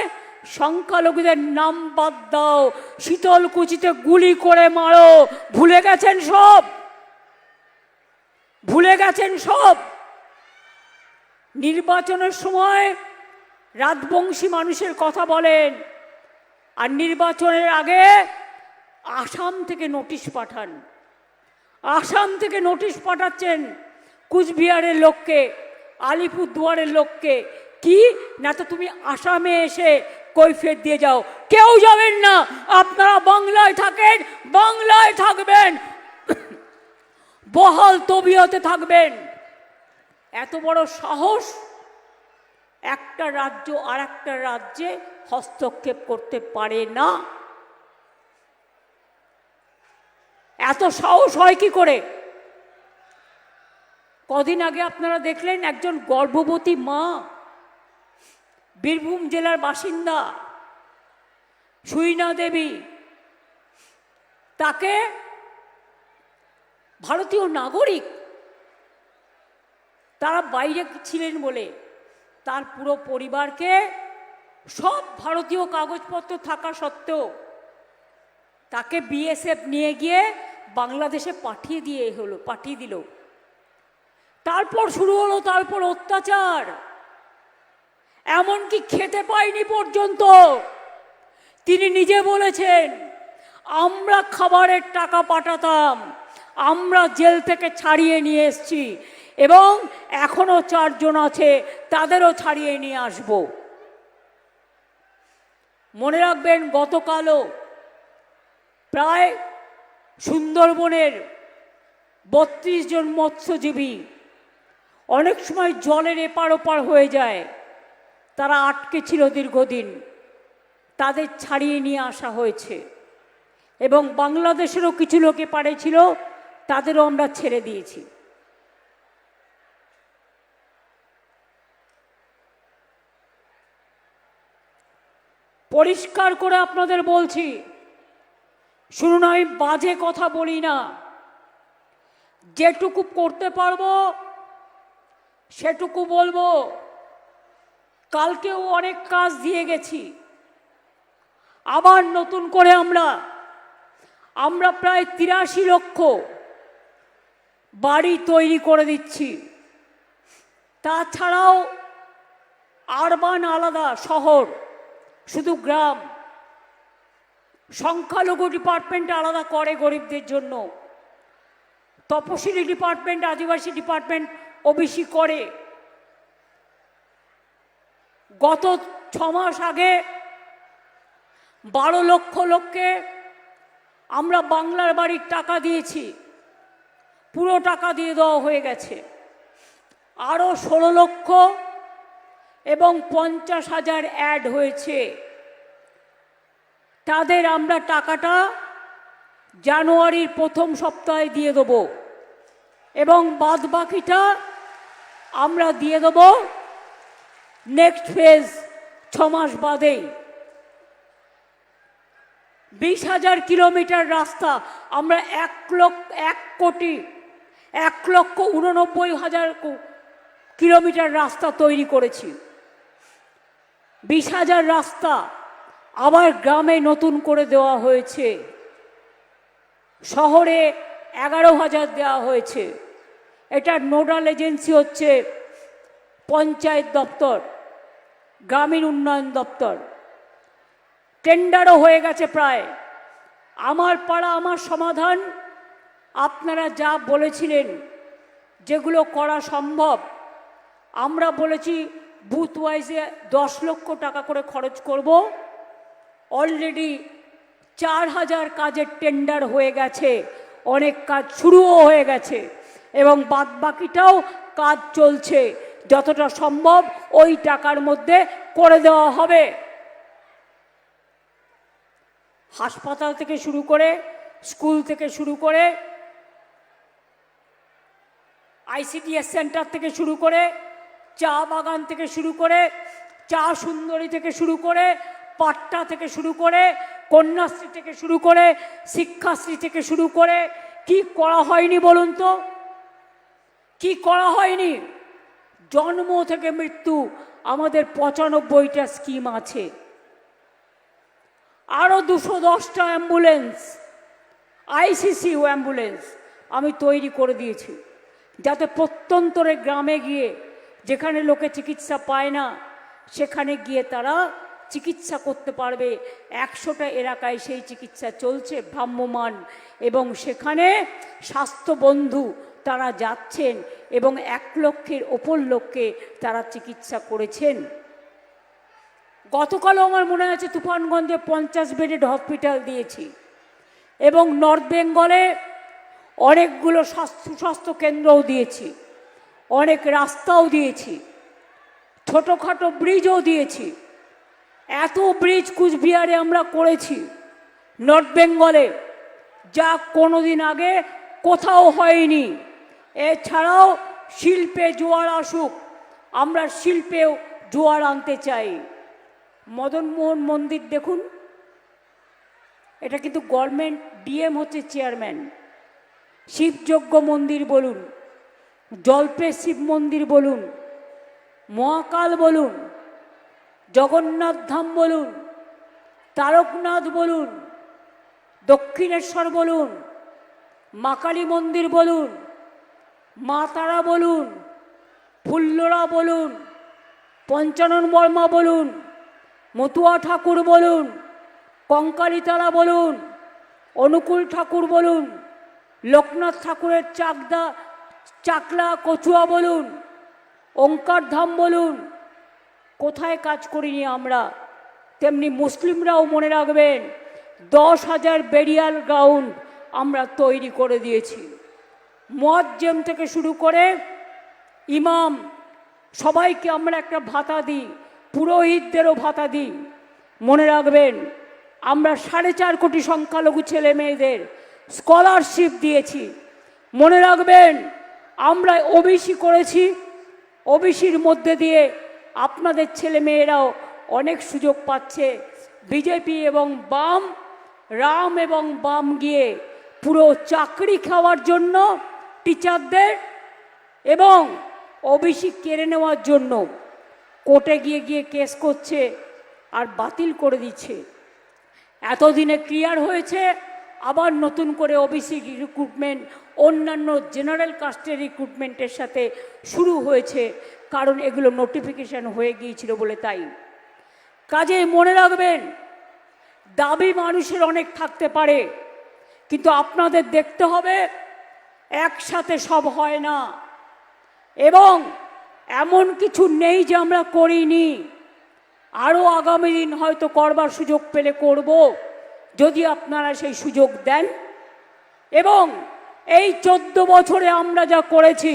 সংখ্যালঘুদের নাম বাদ দাও, শীতলকুচিতে গুলি করে মারো। ভুলে গেছেন সব, ভুলে গেছেন সব। নির্বাচনের সময় রাজবংশী মানুষের কথা বলেন, আর নির্বাচনের আগে আসাম থেকে নোটিশ পাঠান। আসাম থেকে নোটিশ পাঠাচ্ছেন কুচবিহারের লোককে, আলিপুরদুয়ারের লোককে, কি না তো তুমি আসামে এসে কৈফিয়ত দিয়ে যাও। কেউ যাবেন না, আপনারা বাংলায় থাকেন, বাংলায় থাকবেন, বহাল তবিয়তে থাকবেন। এত বড় সাহস! একটা রাজ্য আর একটা রাজ্যে হস্তক্ষেপ করতে পারে না। এত সাহস হয় কি করে? কদিন আগে আপনারা দেখলেন একজন গর্ভবতী মা, বীরভূম জেলার বাসিন্দা সুইনা দেবী, তাকে ভারতীয় নাগরিক, তারা বাইরে ছিলেন বলে তার পুরো পরিবারকে, সব ভারতীয় কাগজপত্র থাকা সত্ত্বেও তাকে BSF নিয়ে গিয়ে বাংলাদেশে পাঠিয়ে দিল। তারপর শুরু হলো তারপর অত্যাচার, এমনকি খেতে পায়নি পর্যন্ত। তিনি নিজে বলেছেন, আমরা খাবারের টাকা পাঠাতাম, আমরা জেল থেকে ছাড়িয়ে নিয়ে এসেছি এবং এখনো 4 জন আছে, তাদেরও ছাড়িয়ে নিয়ে আসব। মনে রাখবেন, গতকালও প্রায় সুন্দরবনের 32 জন মৎস্যজীবী অনেক সময় জলের এপার ওপার হয়ে যায়, তারা আটকে ছিল দীর্ঘদিন, তাদের ছাড়িয়ে নিয়ে আসা হয়েছে এবং বাংলাদেশেরও কিছু লোক এপারে ছিল, তাদেরও আমরা ছেড়ে দিয়েছি। পরিষ্কার করে আপনাদের বলছি, শুনুন, আমি বাজে কথা বলি না, যেটুকু করতে পারবো সেটুকু বলবো। কালকেও অনেক কাজ দিয়ে গেছি, আবার নতুন করে আমরা প্রায় 83 লক্ষ বাড়ি তৈরি করে দিচ্ছি। তাছাড়াও আরবান আলাদা, শহর শুধু গ্রাম, সংখ্যালঘু ডিপার্টমেন্ট আলাদা করে গরিবদের জন্য, তপশিলি ডিপার্টমেন্ট, আদিবাসী ডিপার্টমেন্ট, ওবিসি করে। গত 6 মাস আগে 12 লক্ষ লোককে আমরা বাংলার বাড়ির টাকা দিয়েছি, পুরো টাকা দিয়ে দেওয়া হয়ে গেছে। আরও 16 লক্ষ এবং 50,000 অ্যাড হয়েছে, তাদের আমরা টাকাটা জানুয়ারির প্রথম সপ্তাহে দিয়ে দেব এবং বাদ বাকিটা আমরা দিয়ে দেব নেক্সট ফেজ 6 মাস বাদেই। 20,000 কিলোমিটার রাস্তা আমরা 1,89,000 কিলোমিটার রাস্তা তৈরি করেছি। 20,000 রাস্তা আবার গ্রামে নতুন করে দেওয়া হয়েছে, শহরে 11,000 দেওয়া হয়েছে। এটার নোডাল এজেন্সি হচ্ছে পঞ্চায়েত দপ্তর, গ্রামীণ উন্নয়ন দপ্তর। টেন্ডারও হয়ে গেছে প্রায়। আমার পাড়া আমার সমাধান, আপনারা যা বলেছিলেন যেগুলো করা সম্ভব, আমরা বলেছি বুথ ওয়াইজে 10 লক্ষ টাকা করে খরচ করব। অলরেডি 4,000 কাজের টেন্ডার হয়ে গেছে, অনেক কাজ শুরুও হয়ে গেছে এবং বাদ বাকিটাও কাজ চলছে। যতটা সম্ভব ওই টাকার মধ্যে করে দেওয়া হবে। হাসপাতাল থেকে শুরু করে, স্কুল থেকে শুরু করে, ICDS সেন্টার থেকে শুরু করে, চা বাগান থেকে শুরু করে, চা সুন্দরী থেকে শুরু করে, পাট্টা থেকে শুরু করে, কন্যাশ্রী থেকে শুরু করে, শিক্ষাশ্রী থেকে শুরু করে, কি করা হয়নি বলুন তো? কি করা হয়নি? জন্ম থেকে মৃত্যু আমাদের 95টা স্কিম আছে। আরও 210টা অ্যাম্বুলেন্স, ICCU অ্যাম্বুলেন্স আমি তৈরি করে দিয়েছি, যাতে প্রত্যন্তরে গ্রামে গিয়ে, যেখানে লোকে চিকিৎসা পায় না, সেখানে গিয়ে তারা চিকিৎসা করতে পারবে। 100টা এলাকায় সেই চিকিৎসা চলছে ভ্রাম্যমান এবং সেখানে স্বাস্থ্যবন্ধু তারা যাচ্ছেন এবং 1 লক্ষের ওপর লোককে তারা চিকিৎসা করেছেন। গতকালও আমার মনে আছে তুফানগঞ্জে 50 বেডেড হসপিটাল দিয়েছি এবং নর্থ বেঙ্গলে অনেকগুলো সুস্বাস্থ্য কেন্দ্রও দিয়েছি, অনেক রাস্তাও দিয়েছি, ছোটোখাটো ব্রিজও দিয়েছি। এত ব্রিজ কুচবিহারে আমরা করেছি নর্থ বেঙ্গলে, যা কোনোদিন আগে কোথাও হয়নি। এছাড়াও শিল্পে জোয়ার আসুক, আমরা শিল্পেও জোয়ার আনতে চাই। মদনমোহন মন্দির দেখুন, এটা কিন্তু গভর্নমেন্ট, ডিএম হচ্ছে চেয়ারম্যান। শিবযজ্ঞ মন্দির বলুন, জল্পে শিব মন্দির বলুন, মহাকাল বলুন, জগন্নাথ ধাম বলুন, তারকনাথ বলুন, দক্ষিণেশ্বর বলুন, মা কালী মন্দির বলুন, মা তারা বলুন, ফুল্লরা বলুন, পঞ্চানন বর্মা বলুন, মতুয়া ঠাকুর বলুন, কঙ্কালীতলা বলুন, অনুকূল ঠাকুর বলুন, লোকনাথ ঠাকুরের চাকলা কচুয়া বলুন, ওঙ্কার ধাম বলুন, কোথায় কাজ করিনি আমরা। তেমনি মুসলিমরাও মনে রাখবেন 10,000 বেরিয়াল গ্রাউন্ড আমরা তৈরি করে দিয়েছি। মুয়াজ্জেম থেকে শুরু করে ইমাম সবাইকে আমরা একটা ভাতা দিই, পুরোহিতদেরও ভাতা দিই। মনে রাখবেন আমরা 4.5 কোটি সংখ্যালঘু ছেলে মেয়েদের স্কলারশিপ দিয়েছি। মনে রাখবেন আমরা ওবিসি করেছি, ওবিসির মধ্যে দিয়ে আপনাদের ছেলে মেয়েরাও অনেক সুযোগ পাচ্ছে। বিজেপি এবং বাম, রাম এবং বাম গিয়ে পুরো চাকরি খাওয়ার জন্য টিচারদের এবং ওবিসি কেড়ে নেওয়ার জন্য কোর্টে গিয়ে গিয়ে কেস করছে আর বাতিল করে দিচ্ছে। এতদিনে ক্লিয়ার হয়েছে, আবার নতুন করে ওবিসি রিক্রুটমেন্ট অন্যান্য জেনারেল কাস্টের রিক্রুটমেন্টের সাথে শুরু হয়েছে, কারণ এগুলো নোটিফিকেশন হয়ে গিয়েছিল বলে। তাই কাজে মনে রাখবেন দাবি মানুষের অনেক থাকতে পারে, কিন্তু আপনাদের দেখতে হবে একসাথে সব হয় না, এবং এমন কিছু নেই যে আমরা করিনি। আরও আগামী দিন হয়তো করবার সুযোগ পেলে করব, যদি আপনারা সেই সুযোগ দেন। এবং এই 14 বছরে আমরা যা করেছি,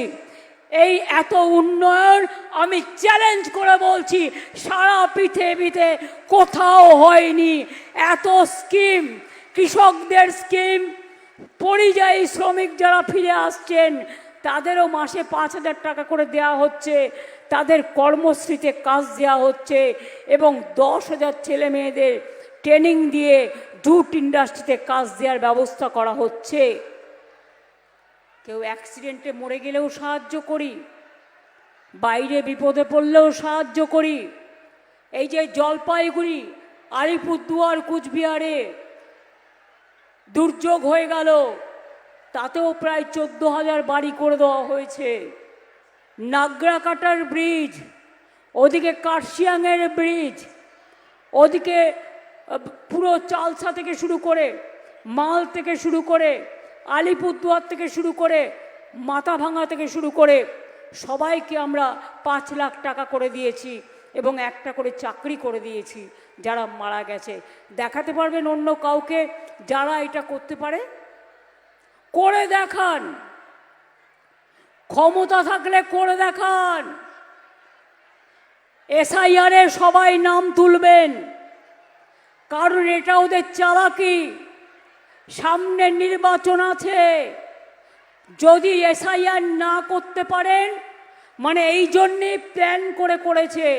এই এত উন্নয়ন আমি চ্যালেঞ্জ করে বলছি সারা পৃথিবীতে কোথাও হয়নি। এত স্কিম, কৃষকদের স্কিম, পরিযায়ী শ্রমিক যারা ফিরে আসছেন তাদেরও মাসে 5,000 টাকা করে দেওয়া হচ্ছে, তাদের কর্মশ্রীতে কাজ দেওয়া হচ্ছে, এবং 10,000 ছেলে মেয়েদের ট্রেনিং দিয়ে জুট ইন্ডাস্ট্রিতে কাজ দেওয়ার ব্যবস্থা করা হচ্ছে। কেউ অ্যাক্সিডেন্টে মরে গেলেও সাহায্য করি, বাইরে বিপদে পড়লেও সাহায্য করি। এই যে জলপাইগুড়ি, আলিপুরদুয়ার, কুচবিহারে দুর্যোগ হয়ে গেল, তাতেও প্রায় 14,000 বাড়ি করে দেওয়া হয়েছে। নাগরাকাটার ব্রিজ, ওদিকে কার্শিয়াংয়ের ব্রিজ, ওদিকে পুরো চালসা থেকে শুরু করে, মাল থেকে শুরু করে, আলিপুরদুয়ার থেকে শুরু করে, মাথাভাঙা থেকে শুরু করে সবাইকে আমরা 5 লাখ টাকা করে দিয়েছি, এবং একটা করে চাকরি করে দিয়েছি যারা মারা গেছে। দেখাতে পারবেন অন্য কাউকে যারা এটা করতে পারে? করে দেখান, ক্ষমতা থাকলে করে দেখান। এসআইআরে সবাই নাম তুলবেন, কারণ এটা ওদের চালাকি। সামনে নির্বাচন আছে, যদি এসআইআর না করতে পারেন, মানে এই জন্যেই প্ল্যান করেছে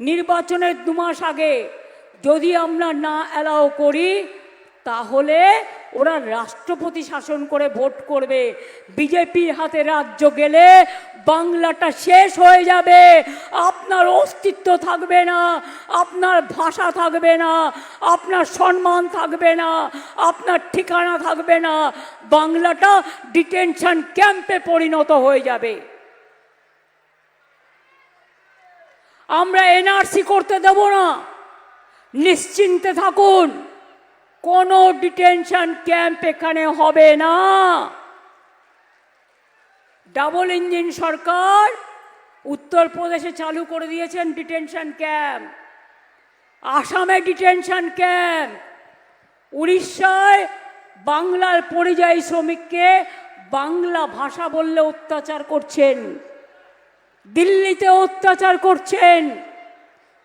নির্বাচনের 2 মাস আগে যদি আমরা না অ্যালাউ করি, তাহলে ওরা রাষ্ট্রপতি শাসন করে ভোট করবে। বিজেপির হাতে রাজ্য গেলে বাংলাটা শেষ হয়ে যাবে, আপনার অস্তিত্ব থাকবে না, আপনার ভাষা থাকবে না, আপনার সম্মান থাকবে না, আপনার ঠিকানা থাকবে না, বাংলাটা ডিটেনশন ক্যাম্পে পরিণত হয়ে যাবে। আমরা এনআরসি করতে দেব না, নিশ্চিন্তে থাকুন, কোনো ডিটেনশন ক্যাম্প এখানে হবে না। ডাবল ইঞ্জিন সরকার উত্তরপ্রদেশে চালু করে দিয়েছেন ডিটেনশন ক্যাম্প, আসামে ডিটেনশন ক্যাম্প, উড়িষ্যায় বাংলার পরিযায়ী শ্রমিককে বাংলা ভাষা বললে অত্যাচার করছেন, দিল্লিতে অত্যাচার করছেন,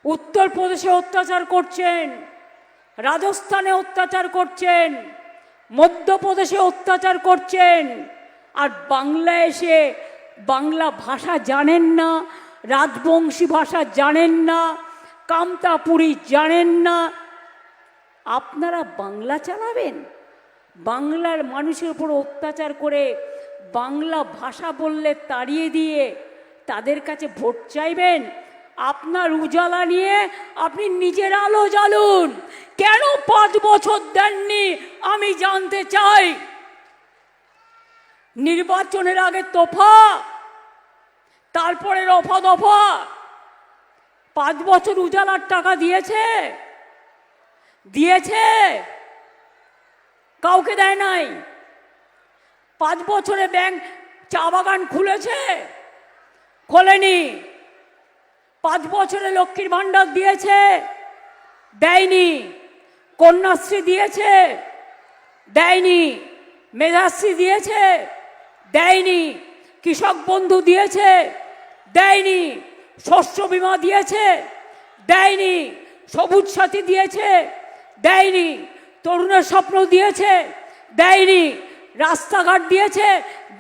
উত্তরপ্রদেশে অত্যাচার করছেন, রাজস্থানে অত্যাচার করছেন, মধ্যপ্রদেশে অত্যাচার করছেন, আর বাংলায় এসে বাংলা ভাষা জানেন না, রাজবংশী ভাষা জানেন না, কামতাপুরী জানেন না, আপনারা বাংলা চালাবেন? বাংলার মানুষের উপর অত্যাচার করে বাংলা ভাষা বললে তাড়িয়ে দিয়ে তাদের কাছে ভোট চাইবেন? আপনার উজালা নিয়ে আপনি নিজের আলো জ্বালুন। কেন 5 বছর দেননি আমি জানতে চাই। নির্বাচনের আগে তোফা, তারপরে রফা দফা। 5 বছর উজালার টাকা দিয়েছে, দিয়েছে? কাউকে দেয় নাই। 5 বছরে ব্যাংক চা বাগান খুলেছে, খোলেনি। 5 বছরে লক্ষ্মীর ভাণ্ডার দিয়েছে, দেয়নি। কন্যাশ্রী দিয়েছে, দেয়নি। মেধাশ্রী দিয়েছে, দেয়নি। কৃষক বন্ধু দিয়েছে, দেয়নি। শস্য বীমা দিয়েছে, দেয়নি। সবুজ সাথী দিয়েছে, দেয়নি। তরুণের স্বপ্ন দিয়েছে, দেয়নি। রাস্তাঘাট দিয়েছে,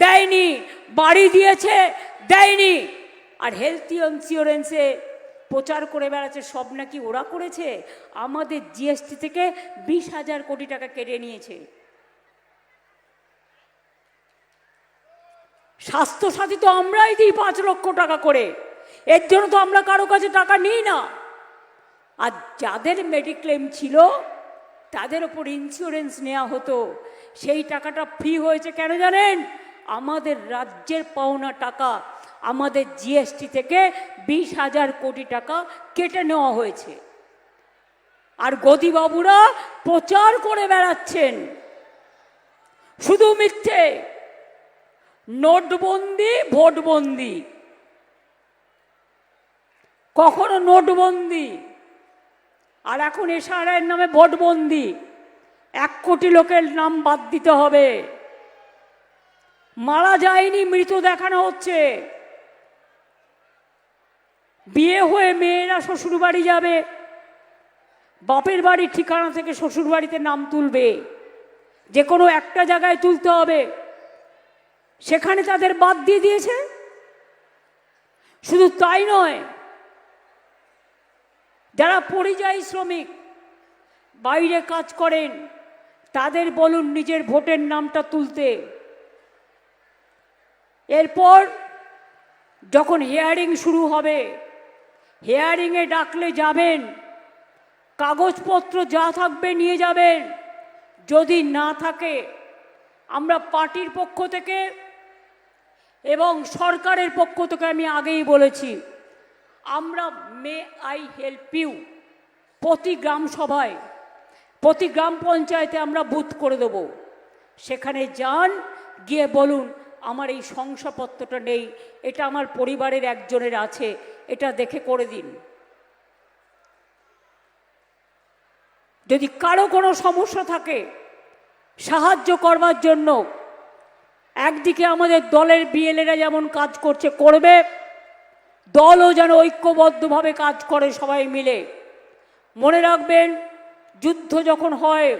দেয়নি। বাড়ি দিয়েছে, দেয়নি। আর হেলথ ইন্স্যুরেন্সে প্রচার করে বেড়াচ্ছে সব নাকি ওরা করেছে। আমাদের জিএসটি থেকে 20,000 কোটি টাকা কেটে নিয়েছে। স্বাস্থ্যসাথী তো আমরাই দিই 5 লক্ষ টাকা করে, এর জন্য তো আমরা কারো কাছে টাকা নিই না। আর যাদের মেডিক্লেম ছিল তাদের ওপর ইন্স্যুরেন্স নেওয়া হতো, সেই টাকাটা ফ্রি হয়েছে কেন জানেন? আমাদের রাজ্যের পাওনা টাকা, আমাদের জিএসটি থেকে 20,000 কোটি টাকা কেটে নেওয়া হয়েছে। আর গদিবাবুরা প্রচার করে বেড়াচ্ছেন শুধু মিথ্যে। নোটবন্দি, ভোটবন্দি। কখনো নোটবন্দি, আর এখন এসআরআইয়ের নামে ভোটবন্দি। 1 কোটি লোকের নাম বাদ দিতে হবে। মারা যায়নি, মৃত দেখানো হচ্ছে। বিয়ে হয়ে মেয়েরা শ্বশুর বাড়ি যাবে, বাপের বাড়ির ঠিকানা থেকে শ্বশুর বাড়িতে নাম তুলবে, যে কোনো একটা জায়গায় তুলতে হবে, সেখানে তাদের বাদ দিয়ে দিয়েছে। শুধু তাই নয়, যারা পরিযায়ী শ্রমিক বাইরে কাজ করেন তাদের বলুন নিজের ভোটের নামটা তুলতে। এরপর যখন হিয়ারিং শুরু হবে, হিয়ারিংয়ে ডাকলে যাবেন, কাগজপত্র যা থাকবে নিয়ে যাবেন। যদি না থাকে, আমরা পার্টির পক্ষ থেকে এবং সরকারের পক্ষ থেকে আমি আগেই বলেছি, আমরা মে আই হেল্প ইউ প্রতি গ্রাম সভায়, প্রতি গ্রাম পঞ্চায়েতে আমরা বুথ করে দেব। সেখানে যান, গিয়ে বলুন আমার এই শংসাপত্রটা নেই, এটা আমার পরিবারের একজনের আছে, এটা দেখে করে দিন। যদি কারো কোনো সমস্যা থাকে সাহায্য করবার জন্য, একদিকে আমাদের দলের বিএলএরা যেমন কাজ করছে করবে, দলও যেন ঐক্যবদ্ধভাবে কাজ করে সবাই মিলে। মনে রাখবেন, যুদ্ধ যখন হয়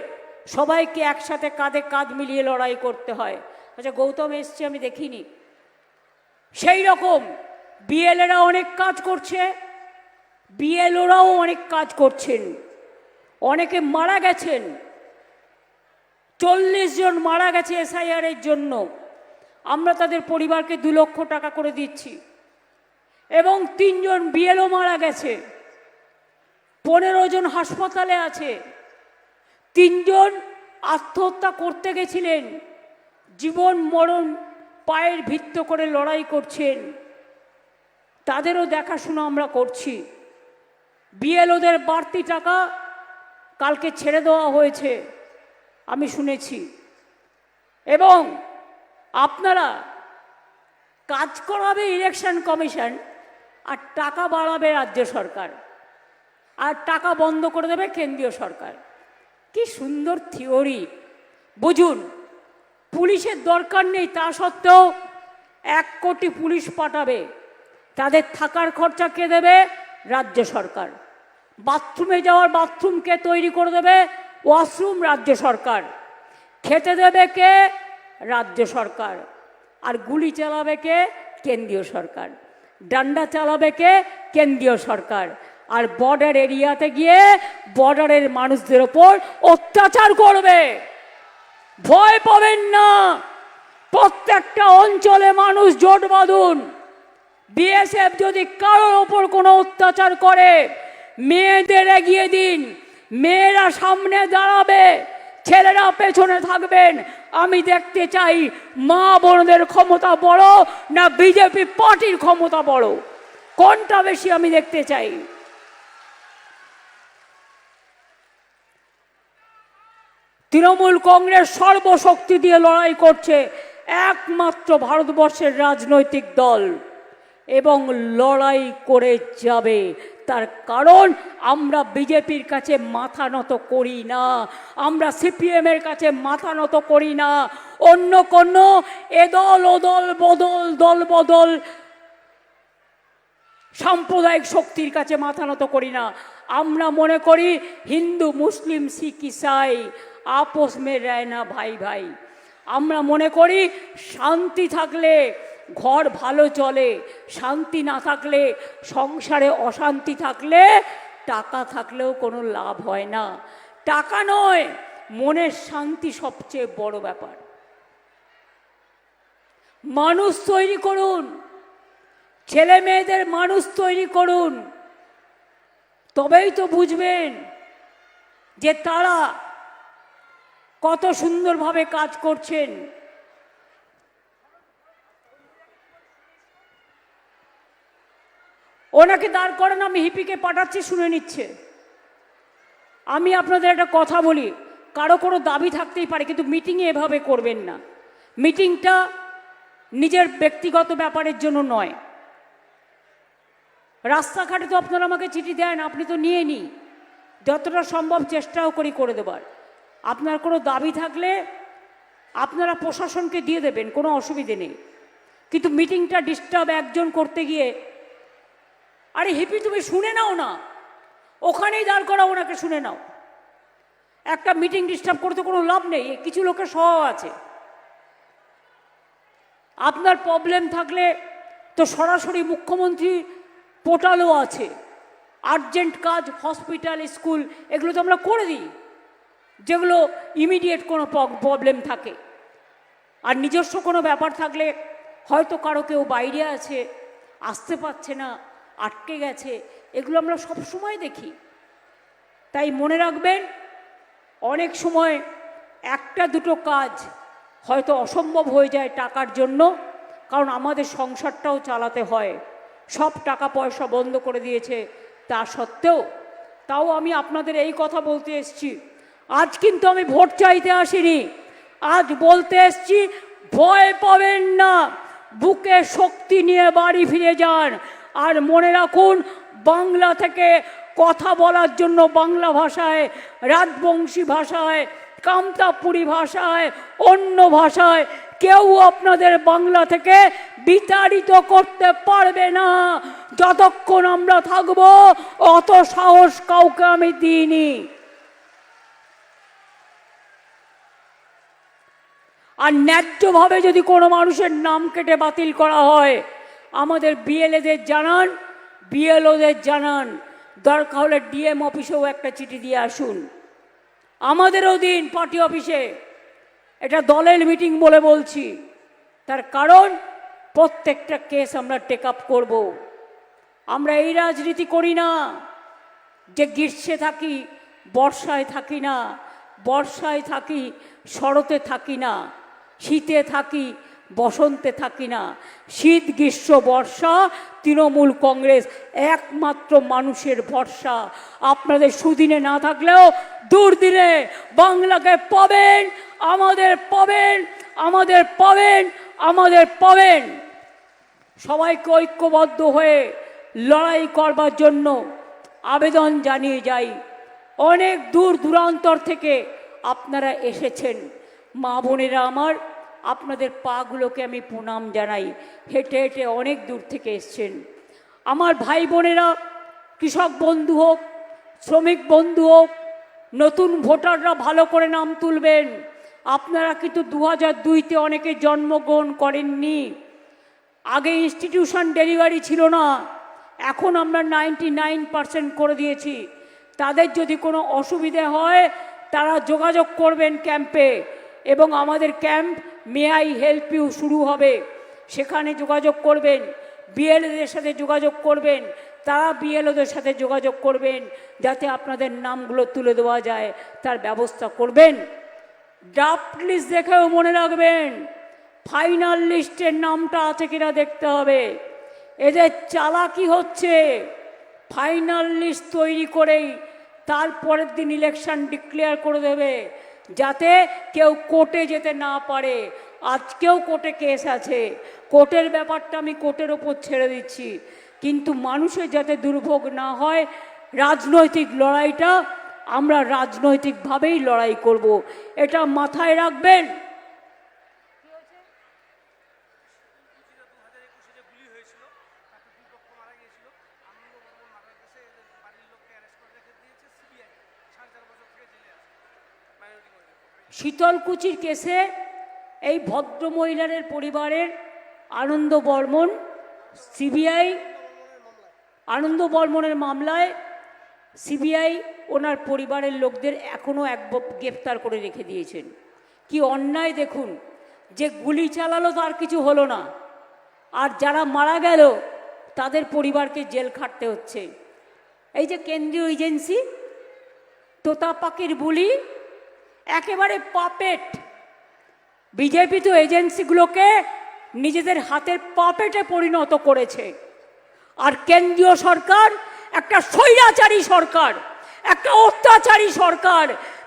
সবাইকে একসাথে কাঁধে কাঁধ মিলিয়ে লড়াই করতে হয়। আচ্ছা, গৌতম এসছে আমি দেখিনি, সেই রকম বিএলএরা অনেক কাজ করছে, বিএলওরাও অনেক কাজ করছেন। অনেকে মারা গেছেন, 40 জন মারা গেছে এসআইআরের জন্য। আমরা তাদের পরিবারকে 2 লক্ষ টাকা করে দিচ্ছি। এবং 3 জন বিএলও মারা গেছে, 15 জন হাসপাতালে আছে, 3 জন আত্মহত্যা করতে গেছিলেন, জীবন মরণ পায়ের ভিত্ত করে লড়াই করছেন, তাদেরও দেখাশোনা আমরা করছি। বিএলওদের বাড়তি টাকা কালকে ছেড়ে দেওয়া হয়েছে আমি শুনেছি। এবং আপনারা কাজ করাবে ইলেকশন কমিশন, আর টাকা বাড়াবে রাজ্য সরকার, আর টাকা বন্ধ করে দেবে কেন্দ্রীয় সরকার। কি সুন্দর থিওরি! বুঝুন, পুলিশের দরকার নেই, তা সত্ত্বেও 1 কোটি পুলিশ পাঠাবে। তাদের থাকার খরচা কে দেবে? রাজ্য সরকার। বাথরুমে যাওয়ার বাথরুম কে তৈরি করে দেবে? ওয়াশরুম রাজ্য সরকার। খেতে দেবে কে? রাজ্য সরকার। আর গুলি চালাবে কে? কেন্দ্রীয় সরকার। ডান্ডা চালাবে কে? কেন্দ্রীয় সরকার। আর বর্ডার এরিয়াতে গিয়ে বর্ডারের মানুষদের ওপর অত্যাচার করবে। ভয় পাবেন না, প্রত্যেকটা অঞ্চলে মানুষ জোট বাঁধুন। বিএসএফ যদি কারোর ওপর কোনো অত্যাচার করে, মেয়েদের এগিয়ে দিন, মেয়েরা সামনে দাঁড়াবে, ছেলেরা পেছনে থাকবেন। আমি দেখতে চাই মা বোনদের ক্ষমতা বড় না বিজেপি পার্টির ক্ষমতা বড়, কোনটা বেশি আমি দেখতে চাই। তৃণমূল কংগ্রেস সর্বশক্তি দিয়ে লড়াই করছে, একমাত্র ভারতবর্ষের রাজনৈতিক দল, এবং লড়াই করে যাবে। তার কারণ আমরা বিজেপির কাছে মাথা নত করি না, আমরা সিপিএমের কাছে মাথা নত করি না, অন্য কোনো এদল ওদল বদল দল বদল সাম্প্রদায়িক শক্তির কাছে মাথা নত করি না। আমরা মনে করি হিন্দু মুসলিম শিখ ইসাই আপোষ মে রয় না ভাই ভাই। আমরা মনে করি শান্তি থাকলে ঘর ভালো চলে, শান্তি না থাকলে, সংসারে অশান্তি থাকলে, টাকা থাকলেও কোনো লাভ হয় না। টাকা নয়, মনের শান্তি সবচেয়ে বড় ব্যাপার। মানুষ তৈরি করুন, ছেলে মেয়েদের মানুষ তৈরি করুন, তবেই তো বুঝবেন যে তারা কত সুন্দরভাবে কাজ করছেন। ওনাকে দাঁড় করেন, আমি হিপিকে পাঠাচ্ছি, শুনে নিচ্ছে। আমি আপনাদের একটা কথা বলি, কারো কোনো দাবি থাকতেই পারে, কিন্তু মিটিংয়ে এভাবে করবেন না। মিটিংটা নিজের ব্যক্তিগত ব্যাপারের জন্য নয়। রাস্তাঘাটে তো আপনারা আমাকে চিঠি দেন, আপনি তো নিয়ে নিই, যতটা সম্ভব চেষ্টাও করি করে দেবার। আপনার কোনো দাবি থাকলে আপনারা প্রশাসনকে দিয়ে দেবেন, কোনো অসুবিধে নেই। কিন্তু মিটিংটা ডিস্টার্ব একজন করতে গিয়ে, আরে হিপি তুমি শুনে নাও না, ওখানেই দাঁড় করা, ওনাকে শুনে নাও। একটা মিটিং ডিস্টার্ব করতে কোনো লাভ নেই, কিছু লোকের স্বভাব আছে। আপনার প্রবলেম থাকলে তো সরাসরি মুখ্যমন্ত্রী পোর্টালও আছে, আর্জেন্ট কাজ, হসপিটাল, স্কুল, এগুলো তো আমরা করে দিই, যেগুলো ইমিডিয়েট কোনো প্রবলেম থাকে। আর নিজস্ব কোনো ব্যাপার থাকলে, হয়তো কারো কেউ বাইরে আছে, আসতে পারছে না, আটকে গেছে, এগুলো আমরা সব সময় দেখি। তাই মনে রাখবেন, অনেক সময় একটা দুটো কাজ হয়তো অসম্ভব হয়ে যায় টাকার জন্য, কারণ আমাদের সংসারটাও চালাতে হয়। সব টাকা পয়সা বন্ধ করে দিয়েছে, তা সত্ত্বেও তাও আমি আপনাদের এই কথা বলতে এসেছি। আজ কিন্তু আমি ভোট চাইতে আসিনি, আজ বলতে এসেছি ভয় পাবেন না, বুকে শক্তি নিয়ে বাড়ি ফিরে যান। আর মনে রাখুন, বাংলা থেকে কথা বলার জন্য বাংলা ভাষায়, রাজবংশী ভাষায়, কামতাপুরী ভাষায়, অন্য ভাষায় কেউ আপনাদের বাংলা থেকে বিতাড়িত করতে পারবে না। যতক্ষণ আমরা থাকব, অত সাহস কাউকে আমি দিইনি। আর ন্যায্যভাবে যদি কোনো মানুষের নাম কেটে বাতিল করা হয়, আমাদের বিএলএদের জানান, বিএলওদের জানান, দরকার হলে ডিএম অফিসেও একটা চিঠি দিয়ে আসুন, আমাদেরও দিন পার্টি অফিসে। এটা দলের মিটিং বলে বলছি, তার কারণ প্রত্যেকটা কেস আমরা টেক আপ করব। আমরা এই রাজনীতি করি না যে গ্রীষ্মে থাকি বর্ষায় থাকি না, বর্ষায় থাকি শরতে থাকি না, শীতে থাকি বসন্তে থাকি না। শীত গ্রীষ্ম বর্ষা তৃণমূল কংগ্রেস একমাত্র মানুষের ভরসা। আপনাদের সুদিনে না থাকলেও দুর্দিনে বাংলাকে পাবেন, আমাদের পাবেন, আমাদের পাবেন, আমাদের পাবেন। সবাইকে ঐক্যবদ্ধ হয়ে লড়াই করবার জন্য আবেদন জানিয়ে যাই। অনেক দূর দূরান্তর থেকে আপনারা এসেছেন, মা বোনেরা আমার, আপনাদের পাগুলোকে আমি প্রণাম জানাই। হেঁটে হেঁটে অনেক দূর থেকে এসছেন। আমার ভাই বোনেরা, কৃষক বন্ধু হোক, শ্রমিক বন্ধু হোক, নতুন ভোটাররা ভালো করে নাম তুলবেন। আপনারা কিন্তু 2002-তে অনেকে জন্মগ্রহণ করেননি। আগে ইনস্টিটিউশন ডেলিভারি ছিল না, এখন আমরা 99% করে দিয়েছি। তাদের যদি কোনো অসুবিধে হয়, তারা যোগাযোগ করবেন ক্যাম্পে, এবং আমাদের camp may I help you শুরু হবে, সেখানে যোগাযোগ করবেন। বিএলওদের সাথে যোগাযোগ করবেন, তারা বিএলওদের সাথে যোগাযোগ করবেন, যাতে আপনাদের নামগুলো তুলে দেওয়া যায়, তার ব্যবস্থা করবেন। ড্রাফট লিস্ট দেখেও মনে রাখবেন, ফাইনাল লিস্টের নামটা আছে কিনা দেখতে হবে। এদের চালাকি হচ্ছে, ফাইনাল লিস্ট তৈরি করেই তারপরের দিন ইলেকশন ডিক্লেয়ার করে দেবে, যাতে কেউ কোর্টে যেতে না পারে। আজকেও কোর্টে কেস আছে, কোর্টের ব্যাপারটা আমি কোর্টের ওপর ছেড়ে দিচ্ছি, কিন্তু মানুষের যাতে দুর্ভোগ না হয়, রাজনৈতিক লড়াইটা আমরা রাজনৈতিকভাবেই লড়াই করব, এটা মাথায় রাখবেন। শীতলকুচির কেসে এই ভদ্রমহিলার পরিবারের আনন্দ বর্মন, সিবিআই আনন্দ বর্মনের মামলায় সিবিআই ওনার পরিবারের লোকদের এখনও গ্রেফতার করে রেখে দিয়েছেন। কি অন্যায় দেখুন, যে গুলি চালালো তার কিছু হলো না, আর যারা মারা গেল তাদের পরিবারকে জেল খাটতে হচ্ছে। এই যে কেন্দ্রীয় এজেন্সি তোতা পাখির বুলি, একেবারে পাপেট। বিজেপি তো এজেন্সিগুলোকে নিজেদের হাতের পাপেটে পরিণত করেছে, আর কেন্দ্রীয় সরকার একটা স্বৈরাচারী সরকার, একটা অত্যাচারী সরকার।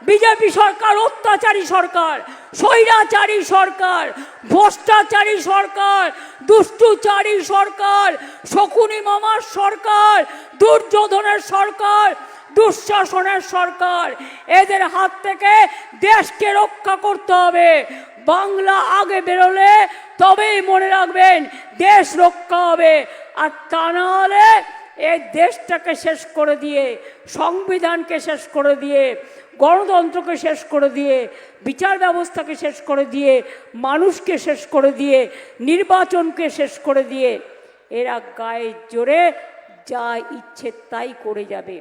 বিজেপি সরকার অত্যাচারী সরকার, স্বৈরাচারী সরকার, ভ্রষ্টাচারী সরকার, দুষ্টুচারী সরকার, শকুনি মামার সরকার, দুর্যোধনের সরকার, দুঃশাসনের সরকার। এদের হাত থেকে দেশকে রক্ষা করতে হবে। বাংলা আগে বেরোলে তবেই মনে রাখবেন দেশ রক্ষা হবে, আর তা না হলে এই দেশটাকে শেষ করে দিয়ে, সংবিধানকে শেষ করে দিয়ে, গণতন্ত্রকে শেষ করে দিয়ে, বিচার ব্যবস্থাকে শেষ করে দিয়ে, মানুষকে শেষ করে দিয়ে, নির্বাচনকে শেষ করে দিয়ে এরা গায়ে জোরে যা ইচ্ছে তাই করে যাবে।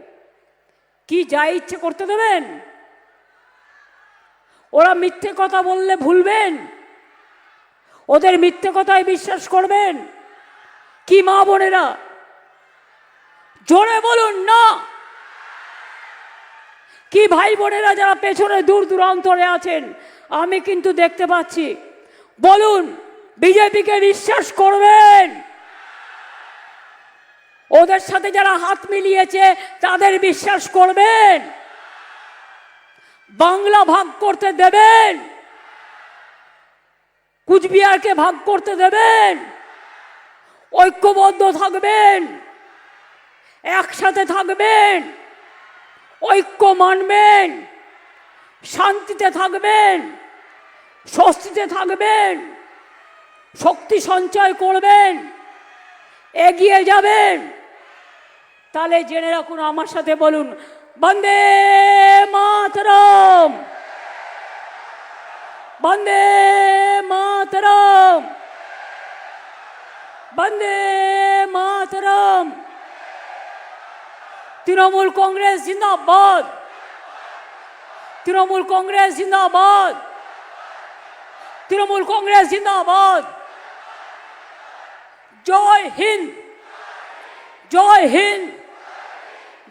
কি যা ইচ্ছে করতে দেবেন? ওরা মিথ্যে কথা বললে ভুলবেন? ওদের মিথ্যে কথায় বিশ্বাস করবেন? কি মা বোনেরা জোরে বলুন না। কি ভাই বোনেরা যারা পেছনে দূর দূরান্তরে আছেন, আমি কিন্তু দেখতে পাচ্ছি, বলুন বিজেপিকে বিশ্বাস করবেন? ওদের সাথে যারা হাত মিলিয়েছে তাদের বিশ্বাস করবেন? বাংলা ভাগ করতে দেবেন? কুচবিহারকে ভাগ করতে দেবেন? ঐক্যবদ্ধ থাকবেন, একসাথে থাকবেন, ঐক্য মানবেন, শান্তিতে থাকবেন, স্বস্তিতে থাকবেন, শক্তি সঞ্চয় করবেন, এগিয়ে যাবেন। তাহলে জেনে রাখুন, আমার সাথে বলুন, বন্দে মাতরম, বন্দে মাতরম, বন্দে মাতরম। তৃণমূল কংগ্রেস জিন্দাবাদ, তৃণমূল কংগ্রেস জিন্দাবাদ, তৃণমূল কংগ্রেস জিন্দাবাদ। জয় হিন্দ, জয় হিন্দ,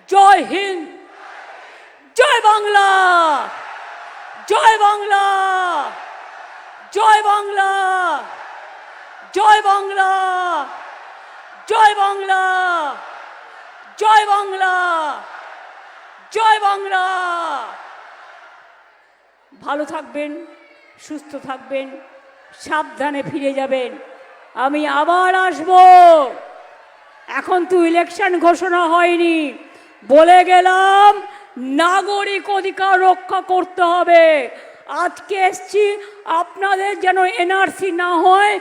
জয় হিন্দ, জয় বাংলা, জয় বাংলা, জয় বাংলা, জয় বাংলা, জয় বাংলা, জয় বাংলা, জয় বাংলা। ভালো থাকবেন, সুস্থ থাকবেন, সাবধানে ফিরে যাবেন। আমি আবার আসব। এখন তো ইলেকশন ঘোষণা হয়নি, বলে গেলাম নাগরিক অধিকার রক্ষা করতে হবে। আজকে এসছি আপনাদের যেন এনআরসি না হয়,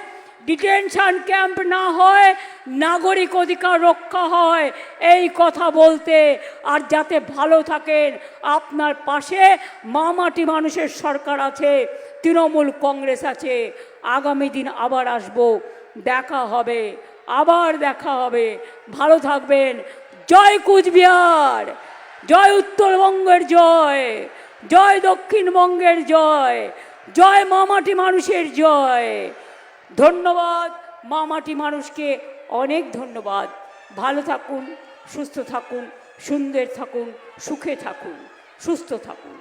ডিটেনশন ক্যাম্প না হয়, নাগরিক অধিকার রক্ষা হয়, এই কথা বলতে। আর যাতে ভালো থাকেন, আপনার পাশে মামাটি মানুষের সরকার আছে, তৃণমূল কংগ্রেস আছে। আগামী দিন আবার আসব, দেখা হবে, আবার দেখা হবে। ভালো থাকবেন। জয় কুচবিহার, জয় উত্তরবঙ্গের জয়, জয় দক্ষিণবঙ্গের জয়, জয় মামাটি মানুষের জয়। ধন্যবাদ মামাটি মানুষকে, অনেক ধন্যবাদ। ভালো থাকুন, সুস্থ থাকুন, সুন্দর থাকুন, সুখে থাকুন, সুস্থ থাকুন।